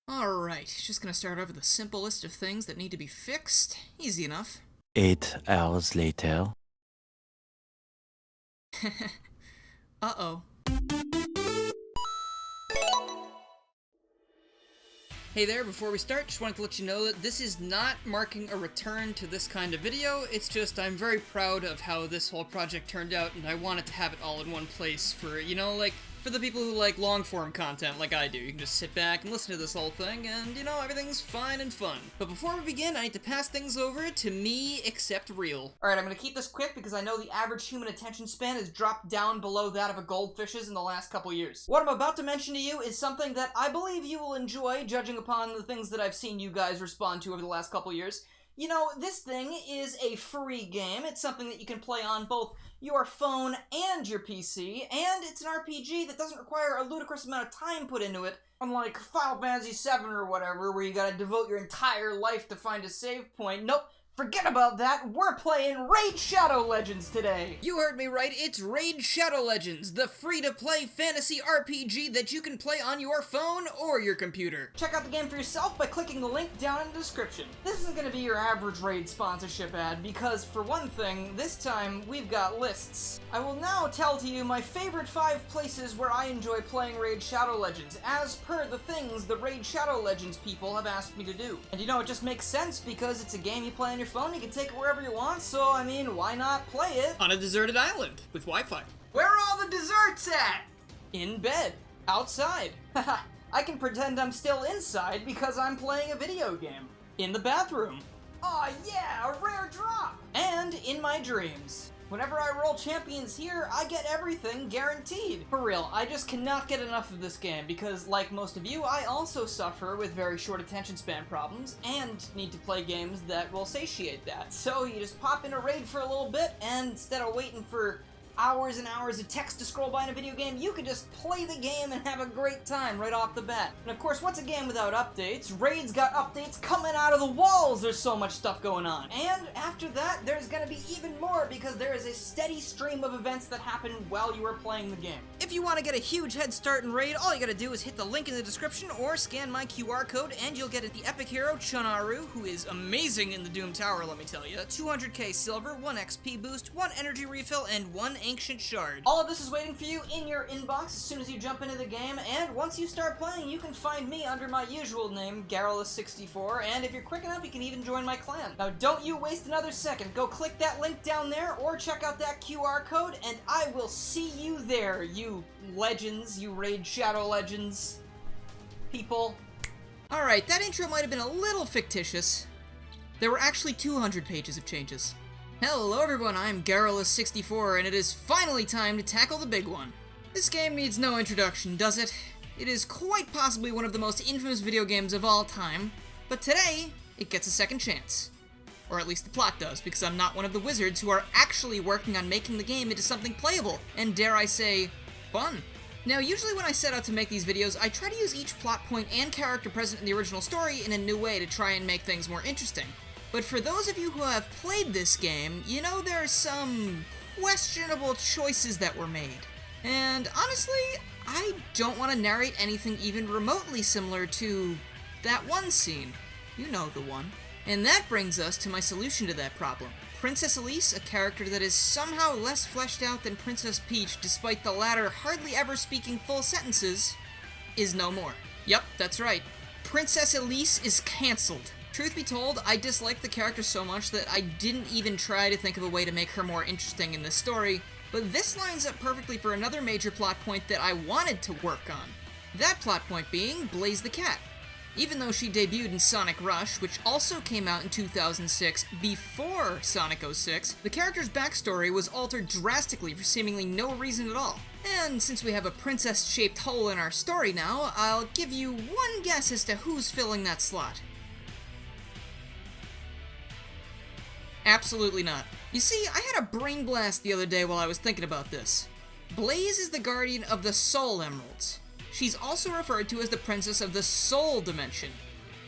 Alright, just gonna start over the simple list of things that need to be fixed. Easy enough. 8 hours later. Uh-oh. Hey there, before we start, just wanted to let you know that this is not marking a return to this kind of video. It's just I'm very proud of how this whole project turned out, and I wanted to have it all in one place for, for the people who like long-form content like I do. You can just sit back and listen to this whole thing, and, everything's fine and fun. But before we begin, I need to pass things over to me, except real. Alright, I'm gonna keep this quick because I know the average human attention span has dropped down below that of a goldfish's in the last couple years. What I'm about to mention to you is something that I believe you will enjoy, judging upon the things that I've seen you guys respond to over the last couple years. This thing is a free game. It's something that you can play on both your phone and your PC, and it's an RPG that doesn't require a ludicrous amount of time put into it, unlike Final Fantasy VII or whatever, where you gotta devote your entire life to find a save point. Nope. Forget about that, we're playing Raid Shadow Legends today! You heard me right, it's Raid Shadow Legends, the free-to-play fantasy RPG that you can play on your phone or your computer. Check out the game for yourself by clicking the link down in the description. This isn't gonna be your average Raid sponsorship ad, because for one thing, this time we've got lists. I will now tell to you my favorite 5 places where I enjoy playing Raid Shadow Legends, as per the things the Raid Shadow Legends people have asked me to do. And it just makes sense because it's a game you play on your phone, you can take it wherever you want, so why not play it? On a deserted island, with Wi-Fi. Where are all the desserts at? In bed. Outside. Haha, I can pretend I'm still inside because I'm playing a video game. In the bathroom. Aw yeah, a rare drop! And in my dreams. Whenever I roll champions here, I get everything guaranteed. For real, I just cannot get enough of this game because, like most of you, I also suffer with very short attention span problems and need to play games that will satiate that. So you just pop in a raid for a little bit, and instead of waiting for hours and hours of text to scroll by in a video game, you can just play the game and have a great time right off the bat. And of course, what's a game without updates? Raid's got updates coming out of the walls, there's so much stuff going on. And after that, there's gonna be even more because there is a steady stream of events that happen while you are playing the game. If you want to get a huge head start in Raid, all you gotta do is hit the link in the description or scan my QR code and you'll get the epic hero Chunaru, who is amazing in the Doom Tower, let me tell you. 200k silver, 1 XP boost, 1 energy refill, and 1 ancient shard. All of this is waiting for you in your inbox as soon as you jump into the game, and once you start playing, you can find me under my usual name, Garrulus64, and if you're quick enough, you can even join my clan. Now, don't you waste another second. Go click that link down there, or check out that QR code, and I will see you there, you legends, you Raid Shadow Legends people. Alright, that intro might have been a little fictitious. There were actually 200 pages of changes. Hello everyone, I'm Garrulus64, and it is finally time to tackle the big one. This game needs no introduction, does it? It is quite possibly one of the most infamous video games of all time, but today, it gets a second chance. Or at least the plot does, because I'm not one of the wizards who are actually working on making the game into something playable, and dare I say, fun. Now, usually when I set out to make these videos, I try to use each plot point and character present in the original story in a new way to try and make things more interesting. But for those of you who have played this game, there are some questionable choices that were made. And honestly, I don't want to narrate anything even remotely similar to that one scene. You know the one. And that brings us to my solution to that problem. Princess Elise, a character that is somehow less fleshed out than Princess Peach despite the latter hardly ever speaking full sentences, is no more. Yep, that's right. Princess Elise is cancelled. Truth be told, I dislike the character so much that I didn't even try to think of a way to make her more interesting in this story, but this lines up perfectly for another major plot point that I wanted to work on. That plot point being Blaze the Cat. Even though she debuted in Sonic Rush, which also came out in 2006 before Sonic 06, the character's backstory was altered drastically for seemingly no reason at all. And since we have a princess-shaped hole in our story now, I'll give you one guess as to who's filling that slot. Absolutely not. You see, I had a brain blast the other day while I was thinking about this. Blaze is the guardian of the Soul Emeralds. She's also referred to as the Princess of the Soul Dimension.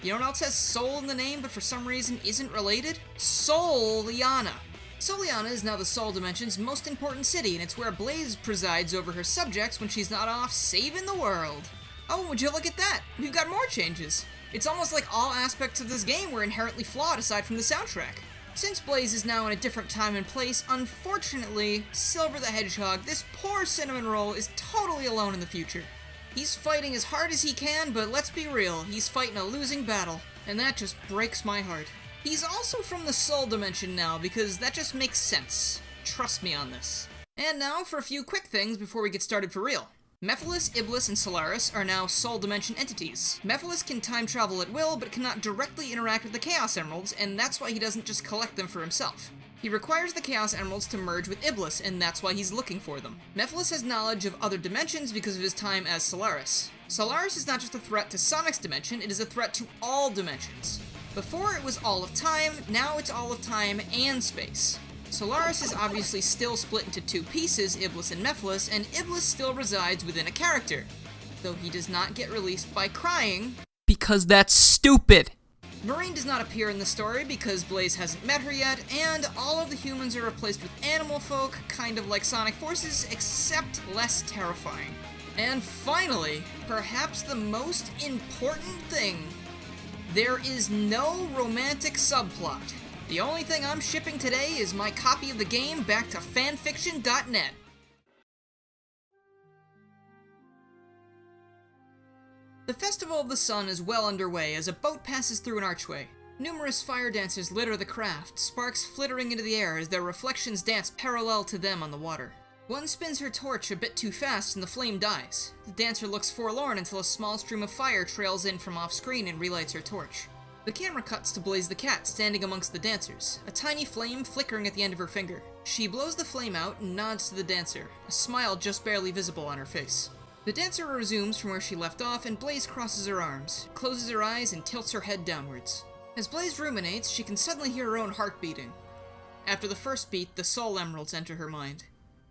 You know what else has soul in the name but for some reason isn't related? Soul-Liana. Soul-Liana is now the Soul Dimension's most important city, and it's where Blaze presides over her subjects when she's not off saving the world. Oh, would you look at that? We've got more changes. It's almost like all aspects of this game were inherently flawed aside from the soundtrack. Since Blaze is now in a different time and place, unfortunately, Silver the Hedgehog, this poor cinnamon roll, is totally alone in the future. He's fighting as hard as he can, but let's be real, he's fighting a losing battle, and that just breaks my heart. He's also from the Soul Dimension now, because that just makes sense. Trust me on this. And now for a few quick things before we get started for real. Mephiles, Iblis, and Solaris are now Soul Dimension entities. Mephiles can time travel at will, but cannot directly interact with the Chaos Emeralds, and that's why he doesn't just collect them for himself. He requires the Chaos Emeralds to merge with Iblis, and that's why he's looking for them. Mephiles has knowledge of other dimensions because of his time as Solaris. Solaris is not just a threat to Sonic's dimension, it is a threat to all dimensions. Before it was all of time, now it's all of time and space. Solaris is obviously still split into two pieces, Iblis and Mephiles, and Iblis still resides within a character, though he does not get released by crying, because that's stupid! Marine does not appear in the story because Blaze hasn't met her yet, and all of the humans are replaced with animal folk, kind of like Sonic Forces, except less terrifying. And finally, perhaps the most important thing, there is no romantic subplot. The only thing I'm shipping today is my copy of the game back to fanfiction.net. The Festival of the Sun is well underway as a boat passes through an archway. Numerous fire dancers litter the craft, sparks flittering into the air as their reflections dance parallel to them on the water. One spins her torch a bit too fast and the flame dies. The dancer looks forlorn until a small stream of fire trails in from off-screen and relights her torch. The camera cuts to Blaze the cat standing amongst the dancers, a tiny flame flickering at the end of her finger. She blows the flame out and nods to the dancer, a smile just barely visible on her face. The dancer resumes from where she left off, and Blaze crosses her arms, closes her eyes, and tilts her head downwards. As Blaze ruminates, she can suddenly hear her own heart beating. After the first beat, the soul emeralds enter her mind.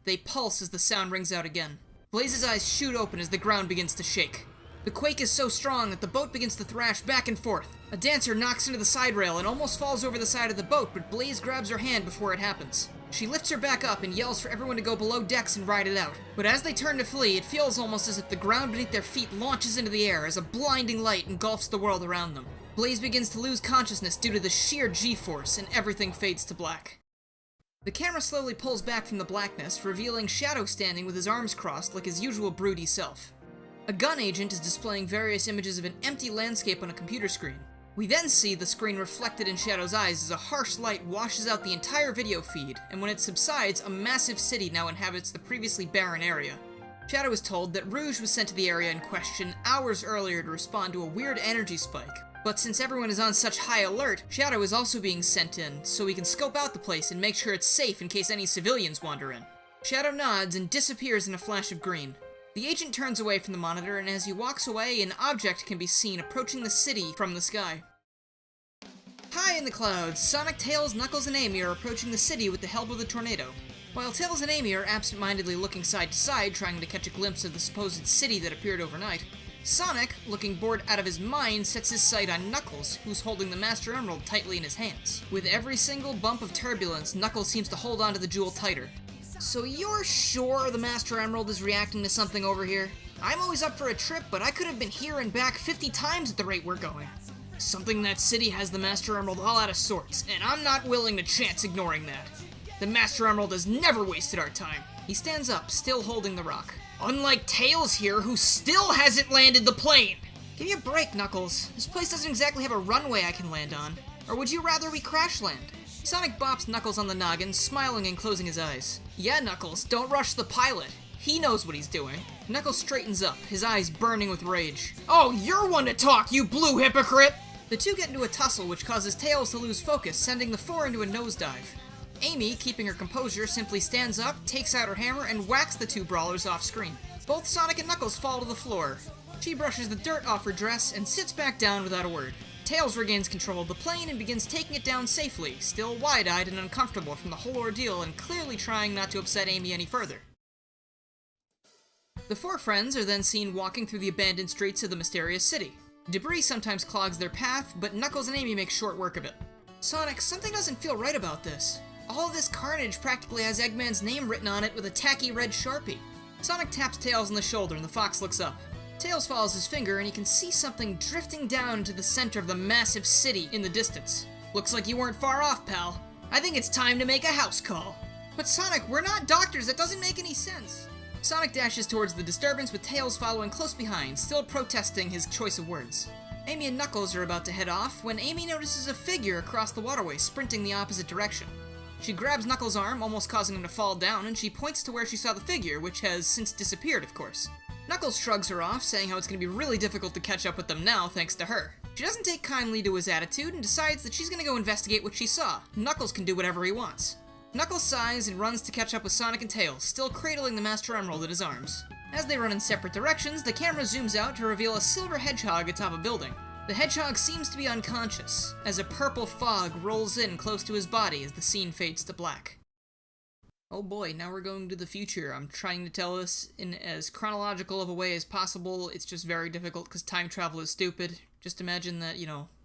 They pulse as the sound rings out again. Blaze's eyes shoot open as the ground begins to shake. The quake is so strong that the boat begins to thrash back and forth. A dancer knocks into the side rail and almost falls over the side of the boat, but Blaze grabs her hand before it happens. She lifts her back up and yells for everyone to go below decks and ride it out. But as they turn to flee, it feels almost as if the ground beneath their feet launches into the air as a blinding light engulfs the world around them. Blaze begins to lose consciousness due to the sheer G-force, and everything fades to black. The camera slowly pulls back from the blackness, revealing Shadow standing with his arms crossed like his usual broody self. A gun agent is displaying various images of an empty landscape on a computer screen. We then see the screen reflected in Shadow's eyes as a harsh light washes out the entire video feed, and when it subsides, a massive city now inhabits the previously barren area. Shadow is told that Rouge was sent to the area in question hours earlier to respond to a weird energy spike, but since everyone is on such high alert, Shadow is also being sent in, so we can scope out the place and make sure it's safe in case any civilians wander in. Shadow nods and disappears in a flash of green. The agent turns away from the monitor, and as he walks away, an object can be seen approaching the city from the sky. High in the clouds, Sonic, Tails, Knuckles, and Amy are approaching the city with the help of the tornado. While Tails and Amy are absent-mindedly looking side to side, trying to catch a glimpse of the supposed city that appeared overnight, Sonic, looking bored out of his mind, sets his sight on Knuckles, who's holding the Master Emerald tightly in his hands. With every single bump of turbulence, Knuckles seems to hold onto the jewel tighter. So you're sure the Master Emerald is reacting to something over here? I'm always up for a trip, but I could have been here and back 50 times at the rate we're going. Something in that city has the Master Emerald all out of sorts, and I'm not willing to chance ignoring that. The Master Emerald has never wasted our time. He stands up, still holding the rock. Unlike Tails here, who still hasn't landed the plane! Give me a break, Knuckles. This place doesn't exactly have a runway I can land on. Or would you rather we crash land? Sonic bops Knuckles on the noggin, smiling and closing his eyes. Yeah, Knuckles, don't rush the pilot. He knows what he's doing. Knuckles straightens up, his eyes burning with rage. Oh, you're one to talk, you blue hypocrite! The two get into a tussle, which causes Tails to lose focus, sending the four into a nosedive. Amy, keeping her composure, simply stands up, takes out her hammer, and whacks the two brawlers off screen. Both Sonic and Knuckles fall to the floor. She brushes the dirt off her dress and sits back down without a word. Tails regains control of the plane and begins taking it down safely, still wide-eyed and uncomfortable from the whole ordeal and clearly trying not to upset Amy any further. The four friends are then seen walking through the abandoned streets of the mysterious city. Debris sometimes clogs their path, but Knuckles and Amy make short work of it. Sonic, something doesn't feel right about this. All of this carnage practically has Eggman's name written on it with a tacky red Sharpie. Sonic taps Tails on the shoulder and the fox looks up. Tails follows his finger and he can see something drifting down into the center of the massive city in the distance. Looks like you weren't far off, pal. I think it's time to make a house call. But Sonic, we're not doctors, that doesn't make any sense. Sonic dashes towards the disturbance with Tails following close behind, still protesting his choice of words. Amy and Knuckles are about to head off when Amy notices a figure across the waterway sprinting the opposite direction. She grabs Knuckles' arm, almost causing him to fall down, and she points to where she saw the figure, which has since disappeared, of course. Knuckles shrugs her off, saying how it's going to be really difficult to catch up with them now thanks to her. She doesn't take kindly to his attitude and decides that she's going to go investigate what she saw. Knuckles can do whatever he wants. Knuckles sighs and runs to catch up with Sonic and Tails, still cradling the Master Emerald in his arms. As they run in separate directions, the camera zooms out to reveal a silver hedgehog atop a building. The hedgehog seems to be unconscious, as a purple fog rolls in close to his body as the scene fades to black. Oh boy, now we're going to the future. I'm trying to tell this in as chronological of a way as possible. It's just very difficult because time travel is stupid. Just imagine that,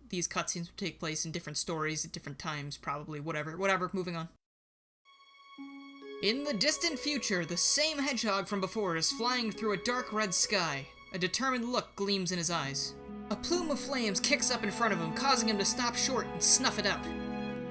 these cutscenes would take place in different stories at different times, probably, whatever, moving on. In the distant future, the same hedgehog from before is flying through a dark red sky. A determined look gleams in his eyes. A plume of flames kicks up in front of him, causing him to stop short and snuff it out.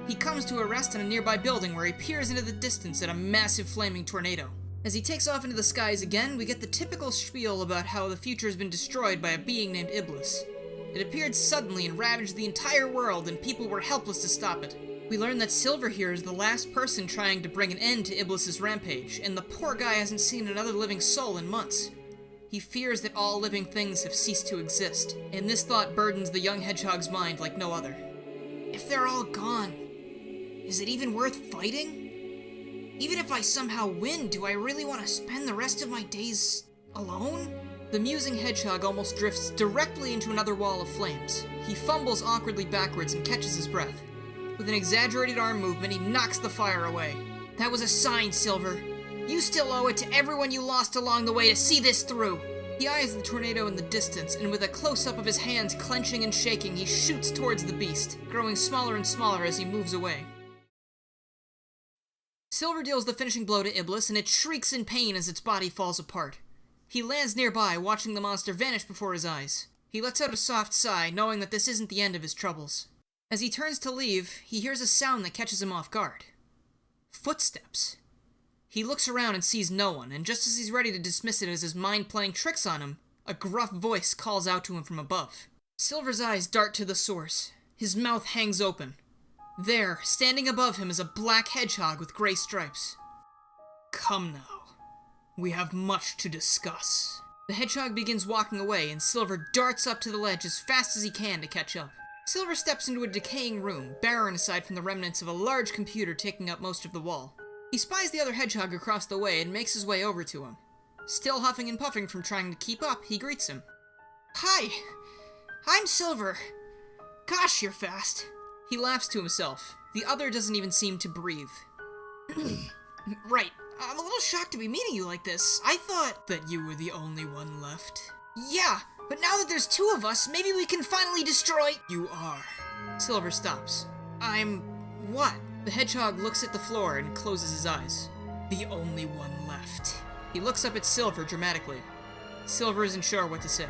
He comes to a rest in a nearby building where he peers into the distance at a massive flaming tornado. As he takes off into the skies again, we get the typical spiel about how the future has been destroyed by a being named Iblis. It appeared suddenly and ravaged the entire world, and people were helpless to stop it. We learn that Silver here is the last person trying to bring an end to Iblis's rampage, and the poor guy hasn't seen another living soul in months. He fears that all living things have ceased to exist, and this thought burdens the young hedgehog's mind like no other. If they're all gone, is it even worth fighting? Even if I somehow win, do I really want to spend the rest of my days alone? The musing hedgehog almost drifts directly into another wall of flames. He fumbles awkwardly backwards and catches his breath. With an exaggerated arm movement, he knocks the fire away. That was a sign, Silver. You still owe it to everyone you lost along the way to see this through. He eyes the tornado in the distance, and with a close-up of his hands clenching and shaking, he shoots towards the beast, growing smaller and smaller as he moves away. Silver deals the finishing blow to Iblis, and it shrieks in pain as its body falls apart. He lands nearby, watching the monster vanish before his eyes. He lets out a soft sigh, knowing that this isn't the end of his troubles. As he turns to leave, he hears a sound that catches him off guard. Footsteps. He looks around and sees no one, and just as he's ready to dismiss it as his mind playing tricks on him, a gruff voice calls out to him from above. Silver's eyes dart to the source. His mouth hangs open. There, standing above him, is a black hedgehog with gray stripes. Come now. We have much to discuss. The hedgehog begins walking away, and Silver darts up to the ledge as fast as he can to catch up. Silver steps into a decaying room, barren aside from the remnants of a large computer taking up most of the wall. He spies the other hedgehog across the way and makes his way over to him. Still huffing and puffing from trying to keep up, he greets him. Hi, I'm Silver. Gosh, you're fast. He laughs to himself. The other doesn't even seem to breathe. Right, I'm a little shocked to be meeting you like this. I thought that you were the only one left. Yeah, but now that there's two of us, maybe we can finally destroy— You are. Silver stops. I'm— what? The hedgehog looks at the floor and closes his eyes. The only one left. He looks up at Silver dramatically. Silver isn't sure what to say.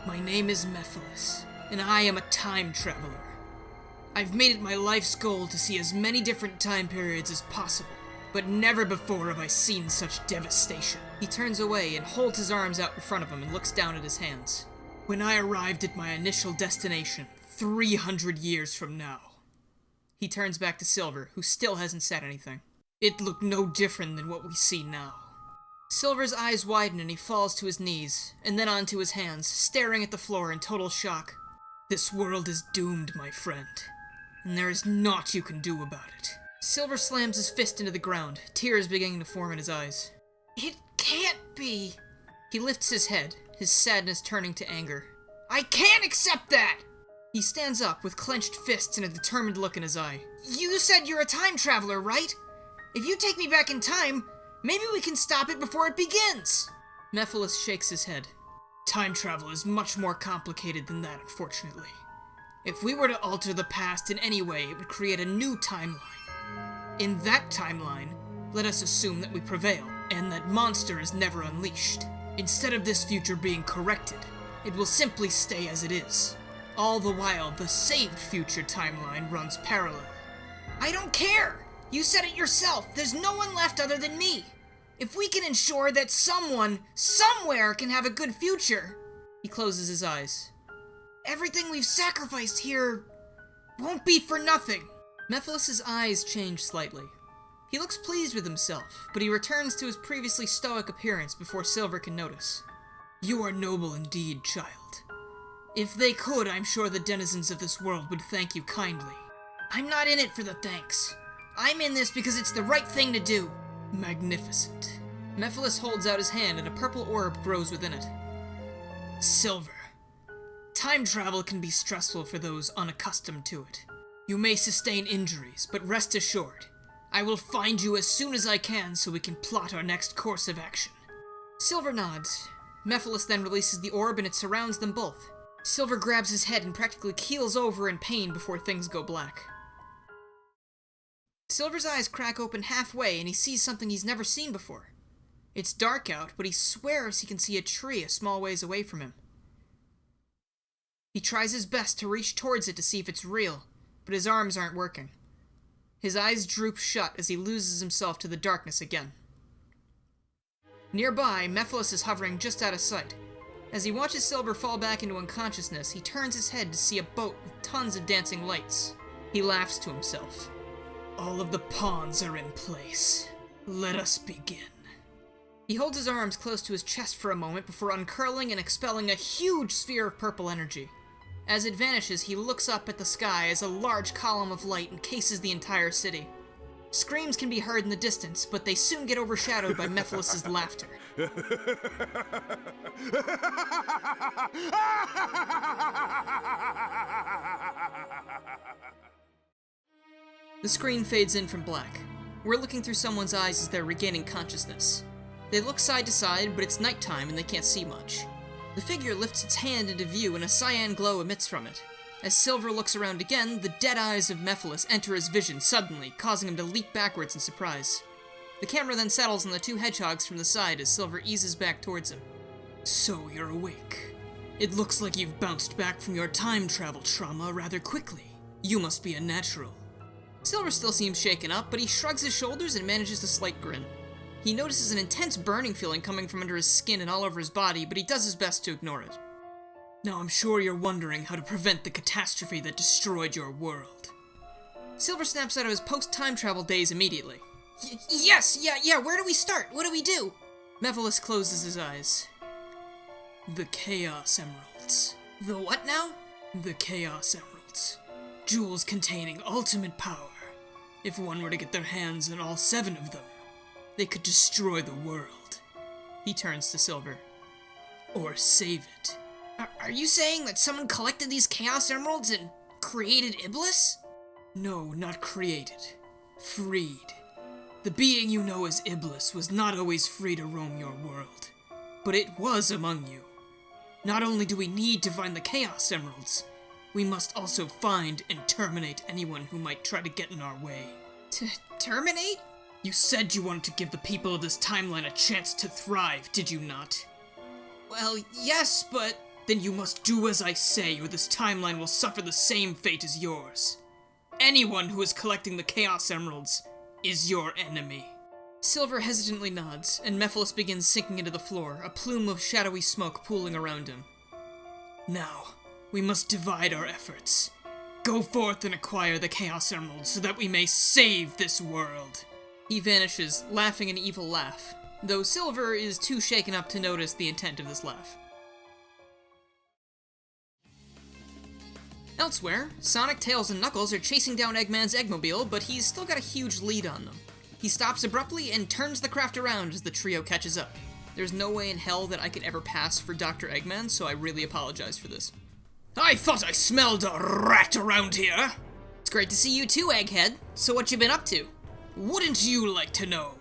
My name is Mephiles, and I am a time traveler. I've made it my life's goal to see as many different time periods as possible, but never before have I seen such devastation. He turns away and holds his arms out in front of him and looks down at his hands. When I arrived at my initial destination, 300 years from now. He turns back to Silver, who still hasn't said anything. It looked no different than what we see now. Silver's eyes widen and he falls to his knees, and then onto his hands, staring at the floor in total shock. This world is doomed, my friend, and there is naught you can do about it. Silver slams his fist into the ground, tears beginning to form in his eyes. It can't be! He lifts his head, his sadness turning to anger. I can't accept that! He stands up with clenched fists and a determined look in his eye. You said you're a time traveler, right? If you take me back in time, maybe we can stop it before it begins! Mephiles shakes his head. Time travel is much more complicated than that, unfortunately. If we were to alter the past in any way, it would create a new timeline. In that timeline, let us assume that we prevail, and that monster is never unleashed. Instead of this future being corrected, It will simply stay as it is. All the while, the saved future timeline runs parallel. I don't care! You said it yourself, there's no one left other than me! If we can ensure that someone, somewhere, can have a good future... He closes his eyes. Everything we've sacrificed here... won't be for nothing. Mephiles' eyes change slightly. He looks pleased with himself, but he returns to his previously stoic appearance before Silver can notice. You are noble indeed, child. If they could, I'm sure the denizens of this world would thank you kindly. I'm not in it for the thanks. I'm in this because it's the right thing to do. Magnificent. Mephiles holds out his hand and a purple orb grows within it. Silver. Time travel can be stressful for those unaccustomed to it. You may sustain injuries, but rest assured, I will find you as soon as I can so we can plot our next course of action. Silver nods. Mephiles then releases the orb and it surrounds them both. Silver grabs his head and practically keels over in pain before things go black. Silver's eyes crack open halfway and he sees something he's never seen before. It's dark out, but he swears he can see a tree a small ways away from him. He tries his best to reach towards it to see if it's real, but his arms aren't working. His eyes droop shut as he loses himself to the darkness again. Nearby, Mephiles is hovering just out of sight. As he watches Silver fall back into unconsciousness, he turns his head to see a boat with tons of dancing lights. He laughs to himself. All of the pawns are in place. Let us begin. He holds his arms close to his chest for a moment before uncurling and expelling a huge sphere of purple energy. As it vanishes, he looks up at the sky as a large column of light encases the entire city. Screams can be heard in the distance, but they soon get overshadowed by Mephiles' laughter. The screen fades in from black. We're looking through someone's eyes as they're regaining consciousness. They look side to side, but it's nighttime and they can't see much. The figure lifts its hand into view and a cyan glow emits from it. As Silver looks around again, the dead eyes of Mephiles enter his vision suddenly, causing him to leap backwards in surprise. The camera then settles on the two hedgehogs from the side as Silver eases back towards him. So you're awake. It looks like you've bounced back from your time travel trauma rather quickly. You must be a natural. Silver still seems shaken up, but he shrugs his shoulders and manages a slight grin. He notices an intense burning feeling coming from under his skin and all over his body, but he does his best to ignore it. Now I'm sure you're wondering how to prevent the catastrophe that destroyed your world. Silver snaps out of his post-time travel days immediately. Yes, where do we start? What do we do? Mephiles closes his eyes. The Chaos Emeralds. The what now? The Chaos Emeralds. Jewels containing ultimate power. If one were to get their hands on all 7 of them, they could destroy the world. He turns to Silver. Or save it. Are you saying that someone collected these Chaos Emeralds and created Iblis? No, not created. Freed. The being you know as Iblis was not always free to roam your world, but it was among you. Not only do we need to find the Chaos Emeralds, we must also find and terminate anyone who might try to get in our way. Terminate? You said you wanted to give the people of this timeline a chance to thrive, did you not? Well, yes, but... Then you must do as I say, or this timeline will suffer the same fate as yours. Anyone who is collecting the Chaos Emeralds is your enemy. Silver hesitantly nods, and Mephiles begins sinking into the floor, a plume of shadowy smoke pooling around him. Now, we must divide our efforts. Go forth and acquire the Chaos Emeralds so that we may save this world. He vanishes, laughing an evil laugh, though Silver is too shaken up to notice the intent of this laugh. Elsewhere, Sonic, Tails, and Knuckles are chasing down Eggman's Eggmobile, but he's still got a huge lead on them. He stops abruptly and turns the craft around as the trio catches up. There's no way in hell that I could ever pass for Dr. Eggman, so I really apologize for this. I thought I smelled a rat around here! It's great to see you too, Egghead. So what you been up to? Wouldn't you like to know?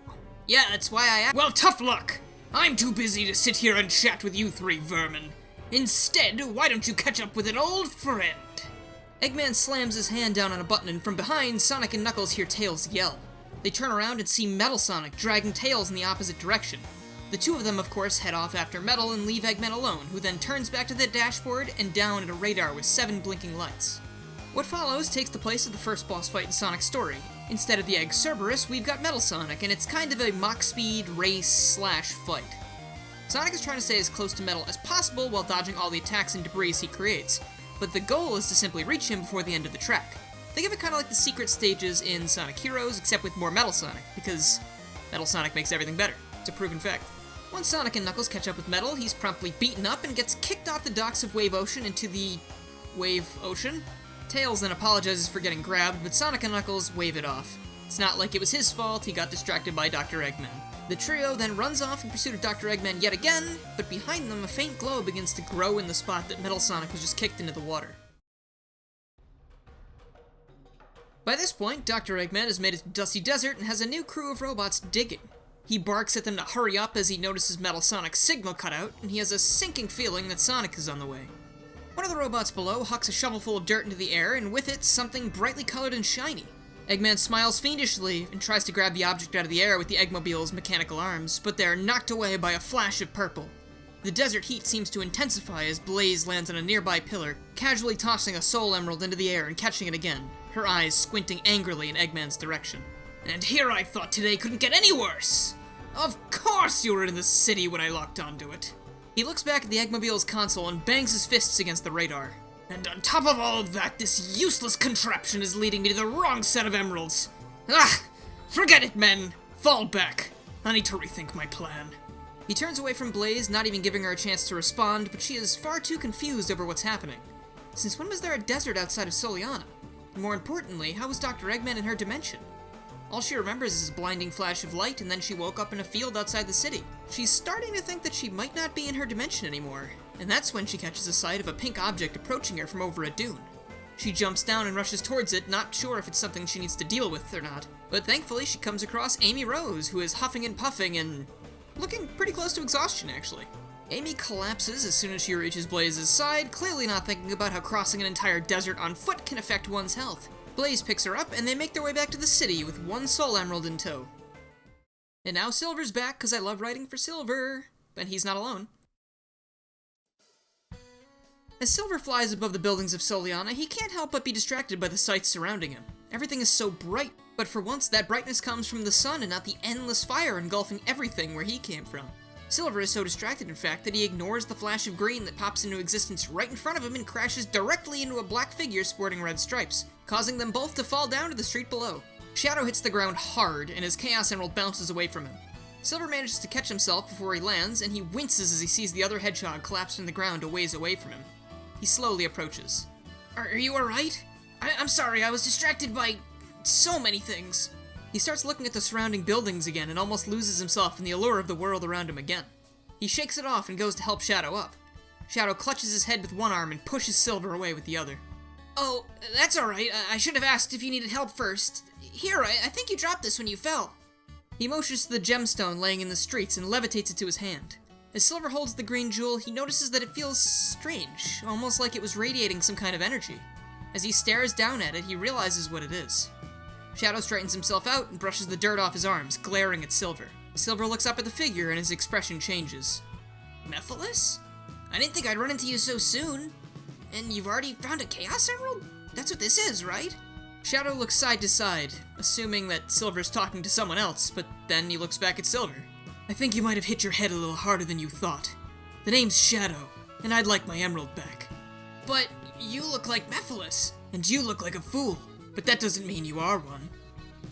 Yeah, that's why I asked. Well, tough luck! I'm too busy to sit here and chat with you 3 vermin. Instead, why don't you catch up with an old friend? Eggman slams his hand down on a button, and from behind, Sonic and Knuckles hear Tails yell. They turn around and see Metal Sonic dragging Tails in the opposite direction. The two of them, of course, head off after Metal and leave Eggman alone, who then turns back to the dashboard and down at a radar with 7 blinking lights. What follows takes the place of the first boss fight in Sonic's story. Instead of the Egg Cerberus, we've got Metal Sonic, and it's kind of a Mach-speed race/fight. Sonic is trying to stay as close to Metal as possible while dodging all the attacks and debris he creates, but the goal is to simply reach him before the end of the track. Think of it kind of like the secret stages in Sonic Heroes, except with more Metal Sonic, because Metal Sonic makes everything better. It's a proven fact. Once Sonic and Knuckles catch up with Metal, he's promptly beaten up and gets kicked off the docks of Wave Ocean into the Wave Ocean. Tails then apologizes for getting grabbed, but Sonic and Knuckles wave it off. It's not like it was his fault, he got distracted by Dr. Eggman. The trio then runs off in pursuit of Dr. Eggman yet again, but behind them a faint glow begins to grow in the spot that Metal Sonic was just kicked into the water. By this point, Dr. Eggman has made it to Dusty Desert and has a new crew of robots digging. He barks at them to hurry up as he notices Metal Sonic's signal cut out, and he has a sinking feeling that Sonic is on the way. One of the robots below hucks a shovelful of dirt into the air, and with it, something brightly colored and shiny. Eggman smiles fiendishly and tries to grab the object out of the air with the Eggmobile's mechanical arms, but they're knocked away by a flash of purple. The desert heat seems to intensify as Blaze lands on a nearby pillar, casually tossing a Soul Emerald into the air and catching it again, her eyes squinting angrily in Eggman's direction. And here I thought today couldn't get any worse! Of course you were in the city when I locked onto it. He looks back at the Eggmobile's console and bangs his fists against the radar. And on top of all of that, this useless contraption is leading me to the wrong set of emeralds. Ah! Forget it, men! Fall back. I need to rethink my plan. He turns away from Blaze, not even giving her a chance to respond, but she is far too confused over what's happening. Since when was there a desert outside of Soliana? And more importantly, how was Dr. Eggman in her dimension? All she remembers is a blinding flash of light, and then she woke up in a field outside the city. She's starting to think that she might not be in her dimension anymore, and that's when she catches a sight of a pink object approaching her from over a dune. She jumps down and rushes towards it, not sure if it's something she needs to deal with or not. But thankfully, she comes across Amy Rose, who is huffing and puffing and looking pretty close to exhaustion, actually. Amy collapses as soon as she reaches Blaze's side, clearly not thinking about how crossing an entire desert on foot can affect one's health. Blaze picks her up, and they make their way back to the city with one Soul Emerald in tow. And now Silver's back, because I love writing for Silver. And he's not alone. As Silver flies above the buildings of Soliana, he can't help but be distracted by the sights surrounding him. Everything is so bright, but for once that brightness comes from the sun and not the endless fire engulfing everything where he came from. Silver is so distracted, in fact, that he ignores the flash of green that pops into existence right in front of him and crashes directly into a black figure sporting red stripes, causing them both to fall down to the street below. Shadow hits the ground hard, and his Chaos Emerald bounces away from him. Silver manages to catch himself before he lands, and he winces as he sees the other hedgehog collapse in the ground a ways away from him. He slowly approaches. Are you alright? I'm sorry, I was distracted by so many things. He starts looking at the surrounding buildings again and almost loses himself in the allure of the world around him again. He shakes it off and goes to help Shadow up. Shadow clutches his head with one arm and pushes Silver away with the other. Oh, that's alright. I should have asked if you needed help first. Here, I think you dropped this when you fell. He motions to the gemstone laying in the streets and levitates it to his hand. As Silver holds the green jewel, he notices that it feels strange, almost like it was radiating some kind of energy. As he stares down at it, he realizes what it is. Shadow straightens himself out and brushes the dirt off his arms, glaring at Silver. Silver looks up at the figure and his expression changes. Mephiles? I didn't think I'd run into you so soon. And you've already found a Chaos Emerald? That's what this is, right? Shadow looks side to side, assuming that Silver's talking to someone else, but then he looks back at Silver. I think you might have hit your head a little harder than you thought. The name's Shadow, and I'd like my emerald back. But you look like Mephiles, and you look like a fool. But that doesn't mean you are one.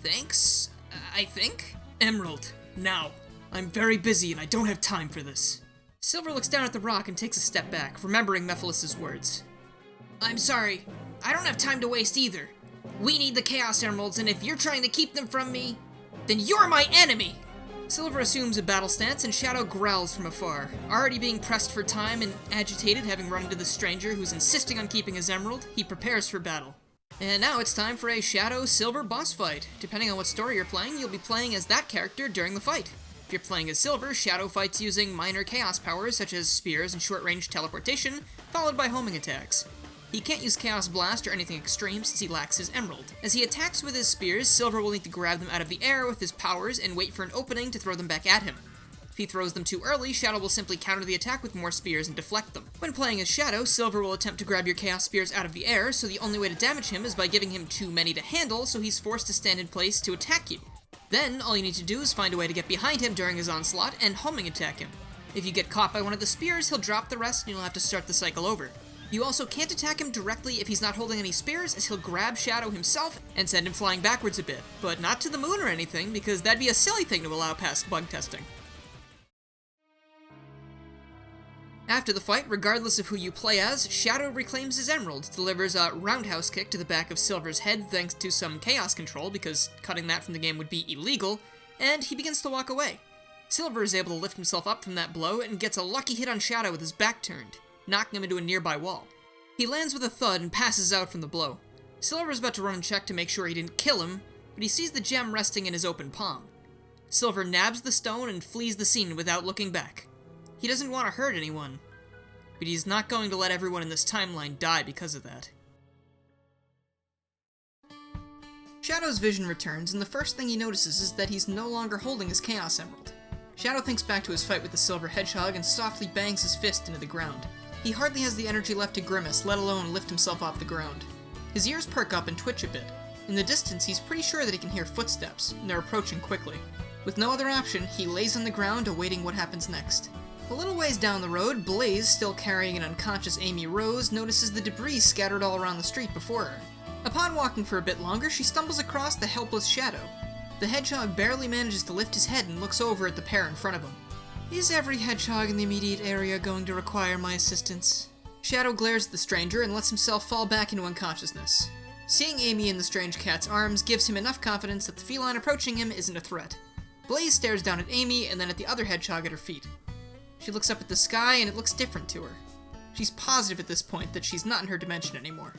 Thanks, I think? Emerald, now. I'm very busy and I don't have time for this. Silver looks down at the rock and takes a step back, remembering Mephiles' words. I'm sorry, I don't have time to waste either. We need the Chaos Emeralds, and if you're trying to keep them from me, then you're my enemy! Silver assumes a battle stance, and Shadow growls from afar. Already being pressed for time and agitated, having run into the stranger who's insisting on keeping his emerald, he prepares for battle. And now it's time for a Shadow-Silver boss fight. Depending on what story you're playing, you'll be playing as that character during the fight. If you're playing as Silver, Shadow fights using minor chaos powers such as spears and short-range teleportation, followed by homing attacks. He can't use Chaos Blast or anything extreme since he lacks his emerald. As he attacks with his spears, Silver will need to grab them out of the air with his powers and wait for an opening to throw them back at him. If he throws them too early, Shadow will simply counter the attack with more spears and deflect them. When playing as Shadow, Silver will attempt to grab your Chaos Spears out of the air, so the only way to damage him is by giving him too many to handle, so he's forced to stand in place to attack you. Then, all you need to do is find a way to get behind him during his onslaught and homing attack him. If you get caught by one of the spears, he'll drop the rest and you'll have to start the cycle over. You also can't attack him directly if he's not holding any spears, as he'll grab Shadow himself and send him flying backwards a bit, but not to the moon or anything, because that'd be a silly thing to allow past bug testing. After the fight, regardless of who you play as, Shadow reclaims his emerald, delivers a roundhouse kick to the back of Silver's head thanks to some chaos control, because cutting that from the game would be illegal, and he begins to walk away. Silver is able to lift himself up from that blow and gets a lucky hit on Shadow with his back turned, knocking him into a nearby wall. He lands with a thud and passes out from the blow. Silver is about to run and check to make sure he didn't kill him, but he sees the gem resting in his open palm. Silver nabs the stone and flees the scene without looking back. He doesn't want to hurt anyone, but he's not going to let everyone in this timeline die because of that. Shadow's vision returns, and the first thing he notices is that he's no longer holding his Chaos Emerald. Shadow thinks back to his fight with the Silver Hedgehog and softly bangs his fist into the ground. He hardly has the energy left to grimace, let alone lift himself off the ground. His ears perk up and twitch a bit. In the distance, he's pretty sure that he can hear footsteps, and they're approaching quickly. With no other option, he lays on the ground awaiting what happens next. A little ways down the road, Blaze, still carrying an unconscious Amy Rose, notices the debris scattered all around the street before her. Upon walking for a bit longer, she stumbles across the helpless Shadow. The hedgehog barely manages to lift his head and looks over at the pair in front of him. Is every hedgehog in the immediate area going to require my assistance? Shadow glares at the stranger and lets himself fall back into unconsciousness. Seeing Amy in the strange cat's arms gives him enough confidence that the feline approaching him isn't a threat. Blaze stares down at Amy and then at the other hedgehog at her feet. She looks up at the sky and it looks different to her. She's positive at this point that she's not in her dimension anymore.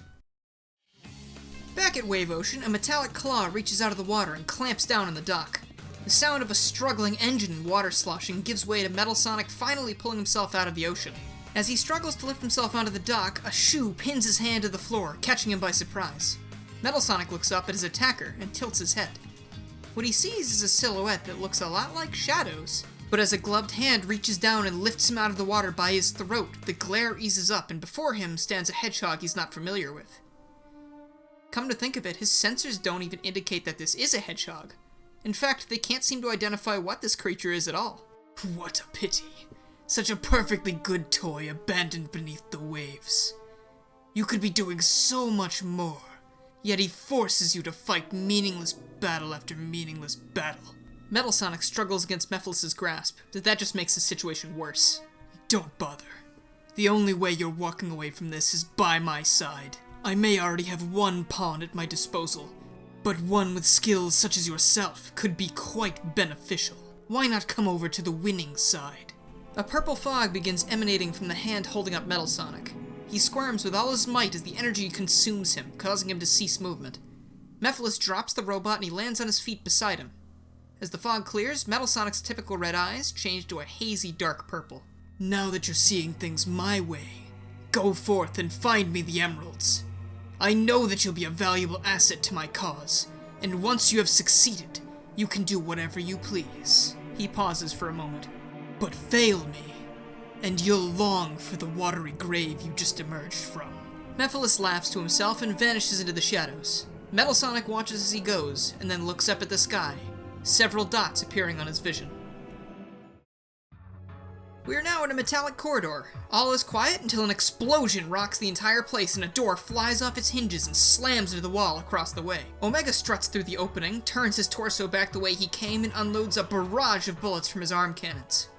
Back at Wave Ocean, a metallic claw reaches out of the water and clamps down on the dock. The sound of a struggling engine and water sloshing gives way to Metal Sonic finally pulling himself out of the ocean. As he struggles to lift himself onto the dock, a shoe pins his hand to the floor, catching him by surprise. Metal Sonic looks up at his attacker and tilts his head. What he sees is a silhouette that looks a lot like Shadow's. But as a gloved hand reaches down and lifts him out of the water by his throat, the glare eases up and before him stands a hedgehog he's not familiar with. Come to think of it, his sensors don't even indicate that this is a hedgehog. In fact, they can't seem to identify what this creature is at all. What a pity. Such a perfectly good toy abandoned beneath the waves. You could be doing so much more, yet he forces you to fight meaningless battle after meaningless battle. Metal Sonic struggles against Mephiles' grasp, but that just makes the situation worse. Don't bother. The only way you're walking away from this is by my side. I may already have one pawn at my disposal, but one with skills such as yourself could be quite beneficial. Why not come over to the winning side? A purple fog begins emanating from the hand holding up Metal Sonic. He squirms with all his might as the energy consumes him, causing him to cease movement. Mephiles drops the robot and he lands on his feet beside him. As the fog clears, Metal Sonic's typical red eyes change to a hazy dark purple. Now that you're seeing things my way, go forth and find me the emeralds. I know that you'll be a valuable asset to my cause, and once you have succeeded, you can do whatever you please. He pauses for a moment. But fail me, and you'll long for the watery grave you just emerged from. Mephiles laughs to himself and vanishes into the shadows. Metal Sonic watches as he goes, and then looks up at the sky, several dots appearing on his vision. We are now in a metallic corridor. All is quiet until an explosion rocks the entire place and a door flies off its hinges and slams into the wall across the way. Omega struts through the opening, turns his torso back the way he came, and unloads a barrage of bullets from his arm cannons.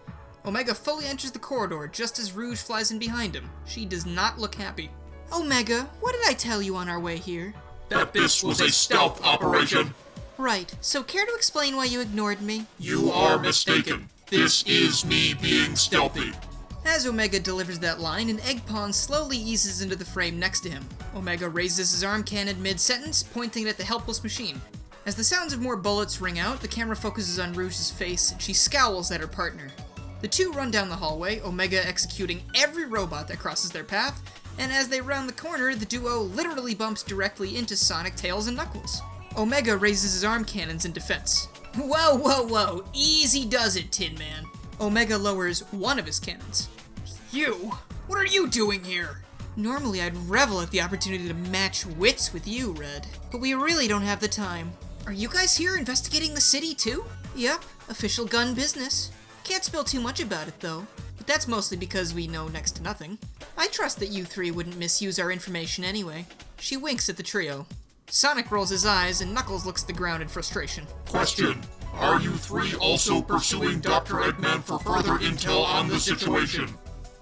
Omega fully enters the corridor just as Rouge flies in behind him. She does not look happy. Omega, what did I tell you on our way here? That this was a stealth operation. Right, so care to explain why you ignored me? You are mistaken. This is me being stealthy. As Omega delivers that line, an egg pawn slowly eases into the frame next to him. Omega raises his arm cannon mid-sentence, pointing it at the helpless machine. As the sounds of more bullets ring out, the camera focuses on Rouge's face, and she scowls at her partner. The two run down the hallway, Omega executing every robot that crosses their path, and as they round the corner, the duo literally bumps directly into Sonic, Tails, and Knuckles. Omega raises his arm cannons in defense. Whoa, whoa, whoa, easy does it, Tin Man. Omega lowers one of his cannons. You? What are you doing here? Normally I'd revel at the opportunity to match wits with you, Red, but we really don't have the time. Are you guys here investigating the city too? Yep, official gun business. Can't spill too much about it though, but that's mostly because we know next to nothing. I trust that you three wouldn't misuse our information anyway. She winks at the trio. Sonic rolls his eyes and Knuckles looks at the ground in frustration. Question. Are you three also pursuing Dr. Eggman for further intel on the situation?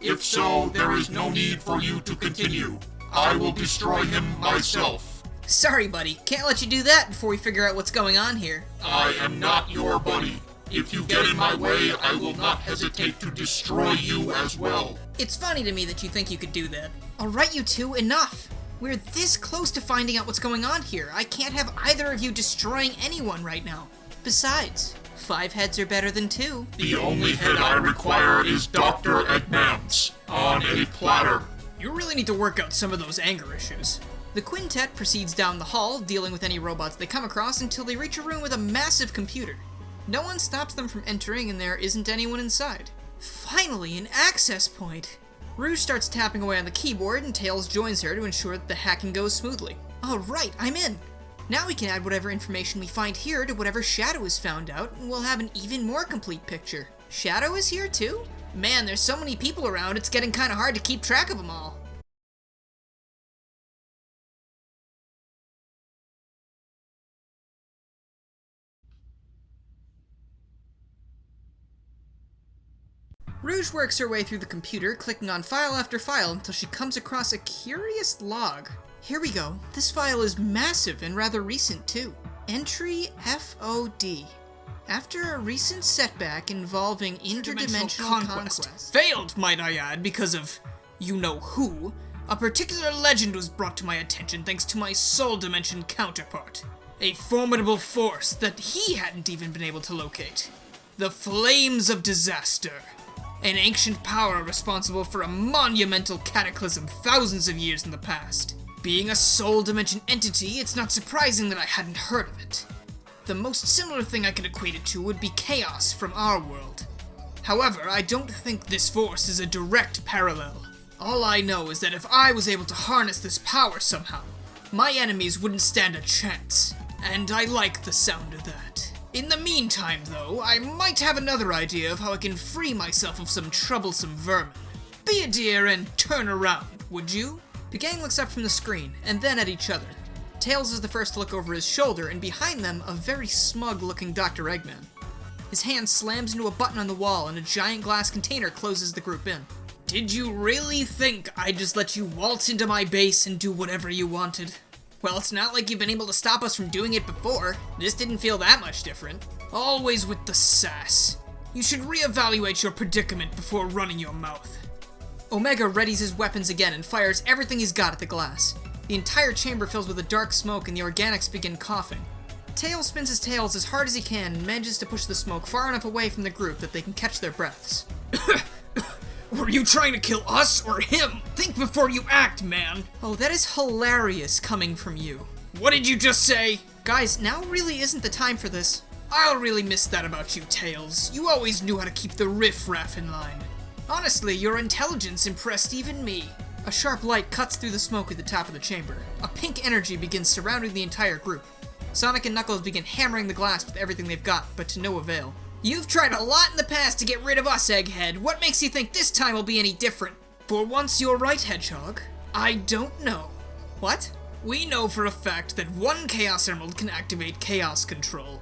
If so, there is no need for you to continue. I will destroy him myself. Sorry, buddy. Can't let you do that before we figure out what's going on here. I am not your buddy. If you get in my way, I will not hesitate to destroy you as well. It's funny to me that you think you could do that. Alright, you two, enough. We're this close to finding out what's going on here. I can't have either of you destroying anyone right now. Besides, 5 heads are better than 2. The only head I require is Dr. Eggman's, on a platter. You really need to work out some of those anger issues. The quintet proceeds down the hall, dealing with any robots they come across until they reach a room with a massive computer. No one stops them from entering and there isn't anyone inside. Finally, an access point! Rouge starts tapping away on the keyboard and Tails joins her to ensure that the hacking goes smoothly. Alright, I'm in! Now we can add whatever information we find here to whatever Shadow has found out, and we'll have an even more complete picture. Shadow is here too? Man, there's so many people around, it's getting kinda hard to keep track of them all. Rouge works her way through the computer, clicking on file after file until she comes across a curious log. Here we go. This file is massive and rather recent too. Entry FOD. After a recent setback involving interdimensional conquest. Failed, might I add, because of you-know-who, a particular legend was brought to my attention thanks to my soul dimension counterpart. A formidable force that he hadn't even been able to locate. The Flames of Disaster. An ancient power responsible for a monumental cataclysm thousands of years in the past. Being a soul dimension entity, it's not surprising that I hadn't heard of it. The most similar thing I could equate it to would be chaos from our world. However, I don't think this force is a direct parallel. All I know is that if I was able to harness this power somehow, my enemies wouldn't stand a chance, and I like the sound of that. In the meantime, though, I might have another idea of how I can free myself of some troublesome vermin. Be a dear and turn around, would you? The gang looks up from the screen, and then at each other. Tails is the first to look over his shoulder, and behind them, a very smug-looking Dr. Eggman. His hand slams into a button on the wall, and a giant glass container closes the group in. Did you really think I'd just let you waltz into my base and do whatever you wanted? Well, it's not like you've been able to stop us from doing it before. This didn't feel that much different. Always with the sass. You should reevaluate your predicament before running your mouth. Omega readies his weapons again and fires everything he's got at the glass. The entire chamber fills with a dark smoke and the organics begin coughing. Tails spins his tails as hard as he can and manages to push the smoke far enough away from the group that they can catch their breaths. Were you trying to kill us or him? Think before you act, man. Oh, that is hilarious coming from you. What did you just say? Guys, now really isn't the time for this. I'll really miss that about you, Tails. You always knew how to keep the riff-raff in line. Honestly, your intelligence impressed even me. A sharp light cuts through the smoke at the top of the chamber. A pink energy begins surrounding the entire group. Sonic and Knuckles begin hammering the glass with everything they've got, but to no avail. You've tried a lot in the past to get rid of us, Egghead. What makes you think this time will be any different? For once you're right, Hedgehog. I don't know. What? We know for a fact that 1 Chaos Emerald can activate Chaos Control.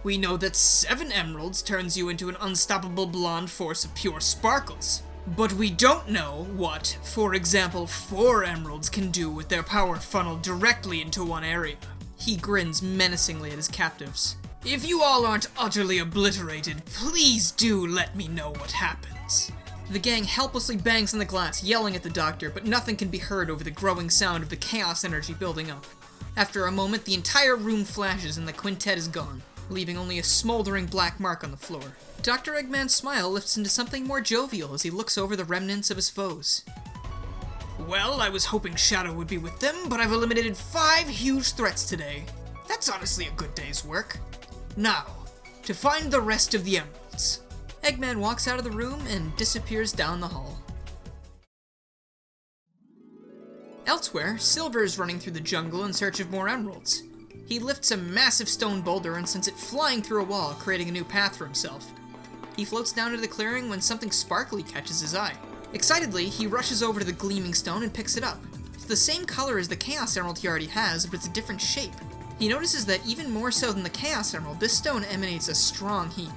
We know that 7 Emeralds turns you into an unstoppable blonde force of pure sparkles. But we don't know what, for example, 4 Emeralds can do with their power funneled directly into one area. He grins menacingly at his captives. If you all aren't utterly obliterated, please do let me know what happens. The gang helplessly bangs on the glass, yelling at the doctor, but nothing can be heard over the growing sound of the chaos energy building up. After a moment, the entire room flashes and the quintet is gone, leaving only a smoldering black mark on the floor. Dr. Eggman's smile lifts into something more jovial as he looks over the remnants of his foes. Well, I was hoping Shadow would be with them, but I've eliminated 5 huge threats today. That's honestly a good day's work. Now, to find the rest of the emeralds. Eggman walks out of the room and disappears down the hall. Elsewhere, Silver is running through the jungle in search of more emeralds. He lifts a massive stone boulder and sends it flying through a wall, creating a new path for himself. He floats down into the clearing when something sparkly catches his eye. Excitedly, he rushes over to the gleaming stone and picks it up. It's the same color as the Chaos Emerald he already has, but it's a different shape. He notices that even more so than the Chaos Emerald, this stone emanates a strong heat.